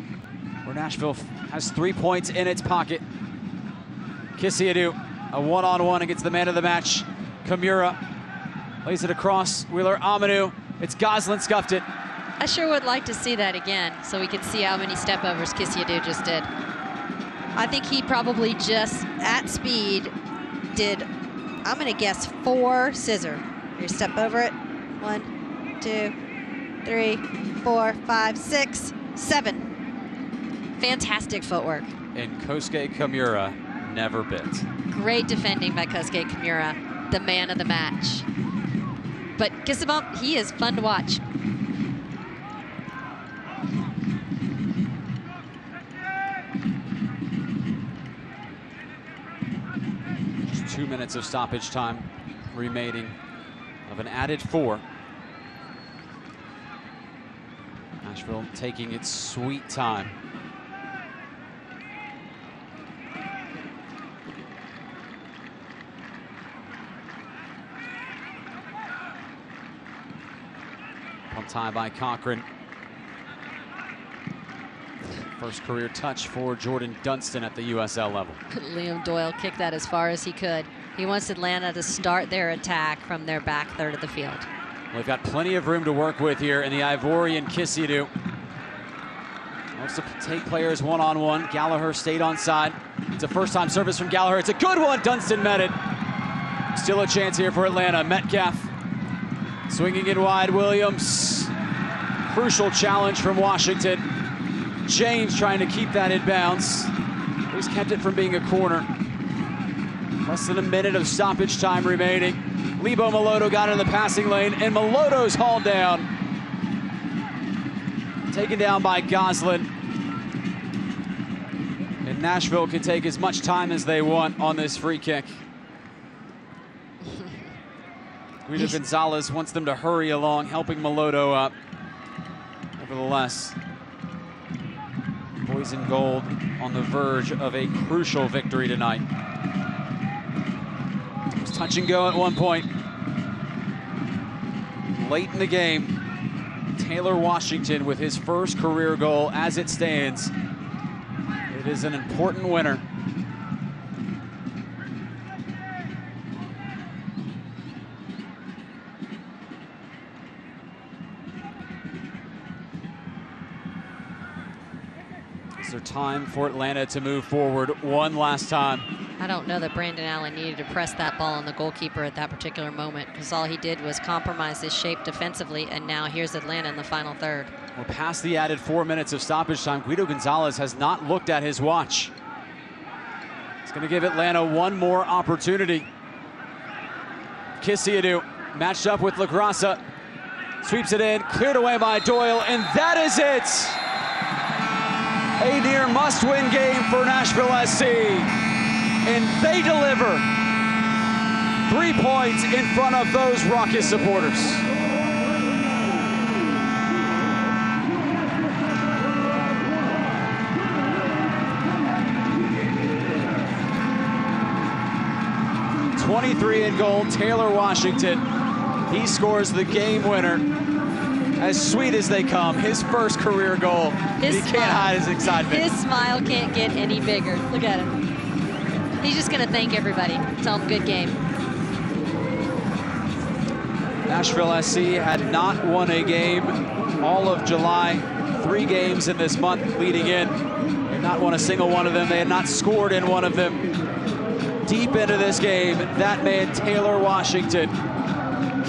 where Nashville has 3 points in its pocket. Kissiadou, a one-on-one against the man of the match, Kamura. Lays it across, Wheeler Amanu. It's Gosselin scuffed it. I sure would like to see that again so we can see how many step-overs Kissiadou just did. I think he probably just, at speed, did, I'm going to guess 4 scissor. Here, step over it. 1, 2, 3, 4, 5, 6, 7. Fantastic footwork. And Kosuke Kamura never bit. Great defending by Kosuke Kamura, the man of the match. But Kissabump, he is fun to watch. Just 2 minutes of stoppage time remaining of an added 4. Nashville taking its sweet time. Pumped high by Cochran. First career touch for Jordan Dunston at the USL level. Liam Doyle kicked that as far as he could. He wants Atlanta to start their attack from their back third of the field. We've got plenty of room to work with here in the Ivorian Kisidu. Wants to take players one-on-one. Gallagher stayed on side. It's a first-time service from Gallagher. It's a good one. Dunston met it. Still a chance here for Atlanta. Metcalf swinging it wide. Williams. Crucial challenge from Washington. James trying to keep that in bounds. He's kept it from being a corner. Less than a minute of stoppage time remaining. Lebo Maloto got in the passing lane, and Maloto's hauled down. Taken down by Goslin. And Nashville can take as much time as they want on this free kick. Guido Gonzalez wants them to hurry along, helping Maloto up. Nevertheless, Boys in Gold on the verge of a crucial victory tonight. It was touch and go at one point. Late in the game, Taylor Washington with his first career goal as it stands. It is an important winner. Is there time for Atlanta to move forward one last time? I don't know that Brandon Allen needed to press that ball on the goalkeeper at that particular moment, because all he did was compromise his shape defensively, and now here's Atlanta in the final third. We're past the added 4 minutes of stoppage time. Guido Gonzalez has not looked at his watch. It's going to give Atlanta one more opportunity. Kisidu matched up with LaGrassa. Sweeps it in, cleared away by Doyle, and that is it! A near must-win game for Nashville SC. And they deliver. 3 points in front of those raucous supporters. .23 in goal, Taylor Washington. He scores the game winner. As sweet as they come, his first career goal. He can't hide his excitement. His smile can't get any bigger. Look at him. He's just going to thank everybody. Tell them good game. Nashville SC had not won a game all of July. 3 games in this month leading in. They had not won a single one of them. They had not scored in one of them. Deep into this game, that man, Taylor Washington,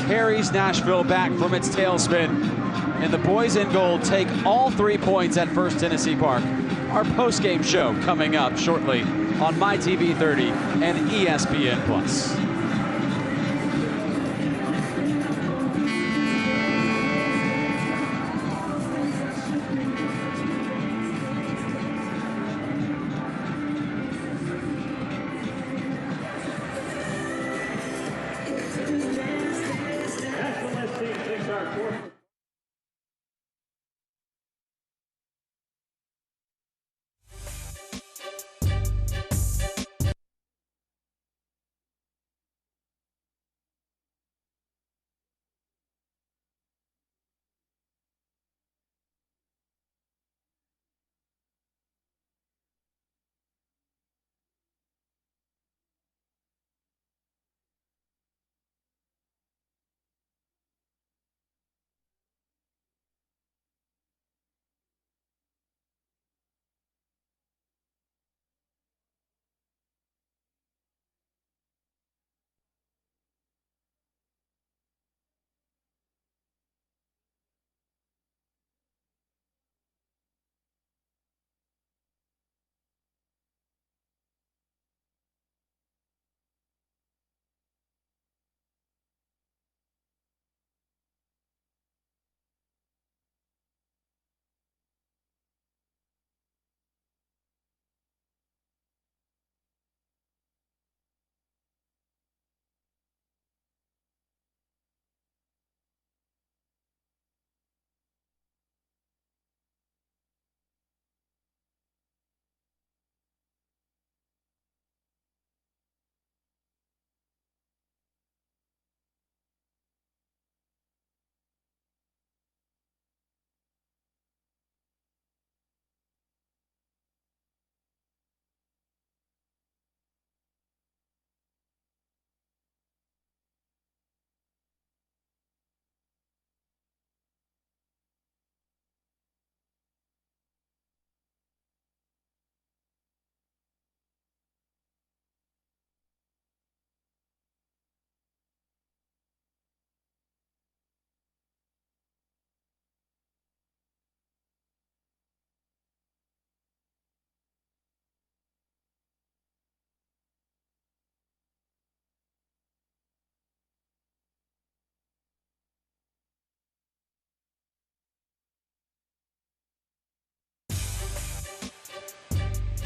carries Nashville back from its tailspin. And the Boys in Gold take all 3 points at First Tennessee Park. Our post-game show coming up shortly on MyTV 30 and ESPN+.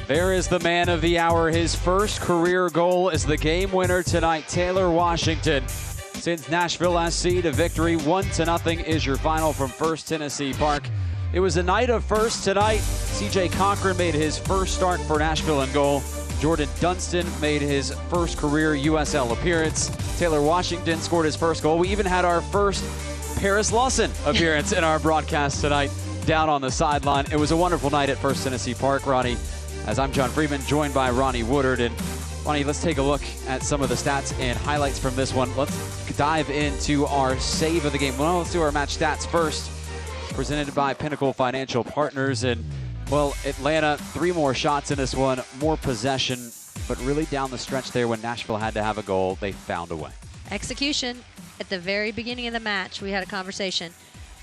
There is the man of the hour. His first career goal is the game winner tonight, Taylor Washington. Sends Nashville SC to victory. 1-0 is your final from First Tennessee Park. It was a night of first tonight. CJ Cochran made his first start for Nashville in goal. Jordan Dunston made his first career USL appearance. Taylor Washington scored his first goal. We even had our first Paris Lawson appearance in our broadcast tonight down on the sideline. It was a wonderful night at First Tennessee Park, Ronnie, as I'm John Freeman, joined by Ronnie Woodard. And Ronnie, let's take a look at some of the stats and highlights from this one. Let's dive into our save of the game. Well, let's do our match stats first. Presented by Pinnacle Financial Partners. And, well, Atlanta, 3 more shots in this one, more possession, but really down the stretch there when Nashville had to have a goal, they found a way. Execution. At the very beginning of the match, we had a conversation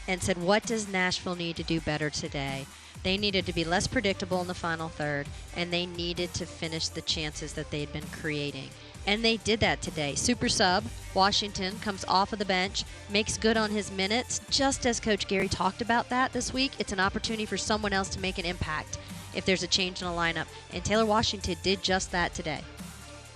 and said, what does Nashville need to do better today? They needed to be less predictable in the final third, and they needed to finish the chances that they'd been creating. And they did that today. Super sub, Washington comes off of the bench, makes good on his minutes. Just as Coach Gary talked about that this week, it's an opportunity for someone else to make an impact if there's a change in the lineup. And Taylor Washington did just that today.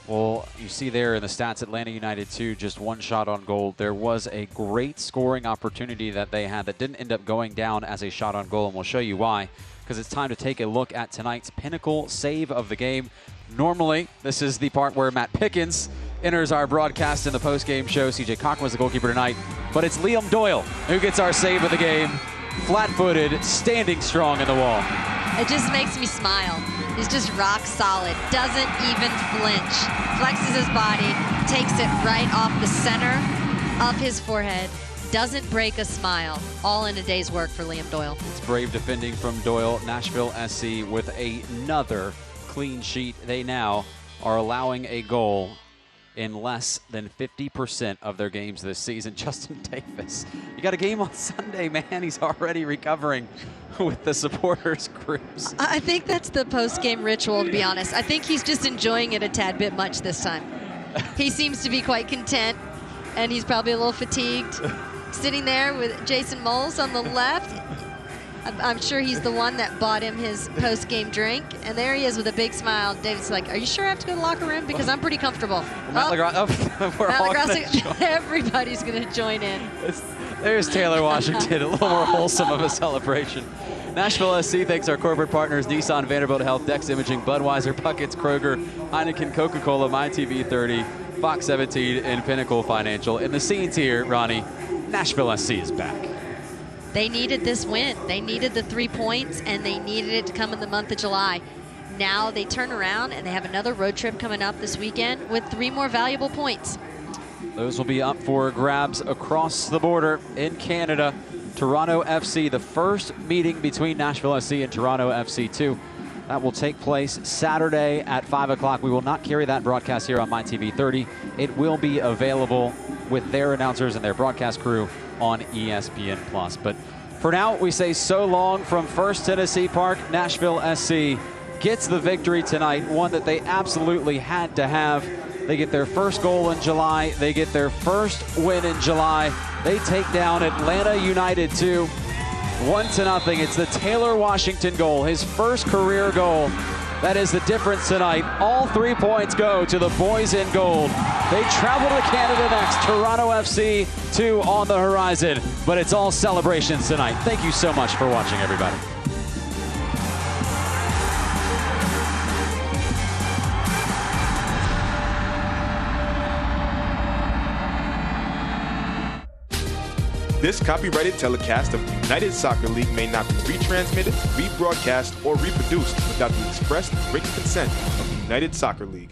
Well, you see there in the stats, Atlanta United 2, just 1 shot on goal. There was a great scoring opportunity that they had that didn't end up going down as a shot on goal, and we'll show you why, because it's time to take a look at tonight's Pinnacle save of the game. Normally, this is the part where Matt Pickens enters our broadcast in the post-game show. CJ Cochran was the goalkeeper tonight, but it's Liam Doyle who gets our save of the game. Flat-footed, standing strong in the wall. It just makes me smile. He's just rock solid, doesn't even flinch, flexes his body, takes it right off the center of his forehead, doesn't break a smile, all in a day's work for Liam Doyle. It's brave defending from Doyle. Nashville SC with another clean sheet. They now are allowing a goal in less than 50% of their games this season. Justin Davis, you got a game on Sunday, man. He's already recovering with the supporters groups. I think that's the post-game ritual, to be honest. I think he's just enjoying it a tad bit much this time. He seems to be quite content, and he's probably a little fatigued. Sitting there with Jason Moles on the left. I'm sure he's the one that bought him his post-game drink. And there he is with a big smile. David's like, are you sure I have to go to the locker room? Because I'm pretty comfortable. Everybody's going to join in. There's Taylor Washington, a little more wholesome of a celebration. Nashville SC thanks our corporate partners, Nissan, Vanderbilt Health, Dex Imaging, Budweiser, Puckett's, Kroger, Heineken, Coca-Cola, MyTV 30, Fox 17, and Pinnacle Financial. And the scenes here, Ronnie, Nashville SC is back. They needed this win. They needed the 3 points, and they needed it to come in the month of July. Now they turn around, and they have another road trip coming up this weekend with 3 more valuable points. Those will be up for grabs across the border in Canada. Toronto FC, the first meeting between Nashville SC and Toronto FC 2. That will take place Saturday at 5 o'clock. We will not carry that broadcast here on MyTV 30. It will be available with their announcers and their broadcast crew on ESPN+. But for now, we say so long from First Tennessee Park. Nashville SC gets the victory tonight, one that they absolutely had to have. They get their first goal in July. They get their first win in July. They take down Atlanta United 2, 1-0. It's the Taylor Washington goal, his first career goal. That is the difference tonight. All 3 points go to the boys in gold. They travel to Canada next. Toronto FC 2 on the horizon. But it's all celebrations tonight. Thank you so much for watching, everybody. This copyrighted telecast of the United Soccer League may not be retransmitted, rebroadcast, or reproduced without the express written consent of the United Soccer League.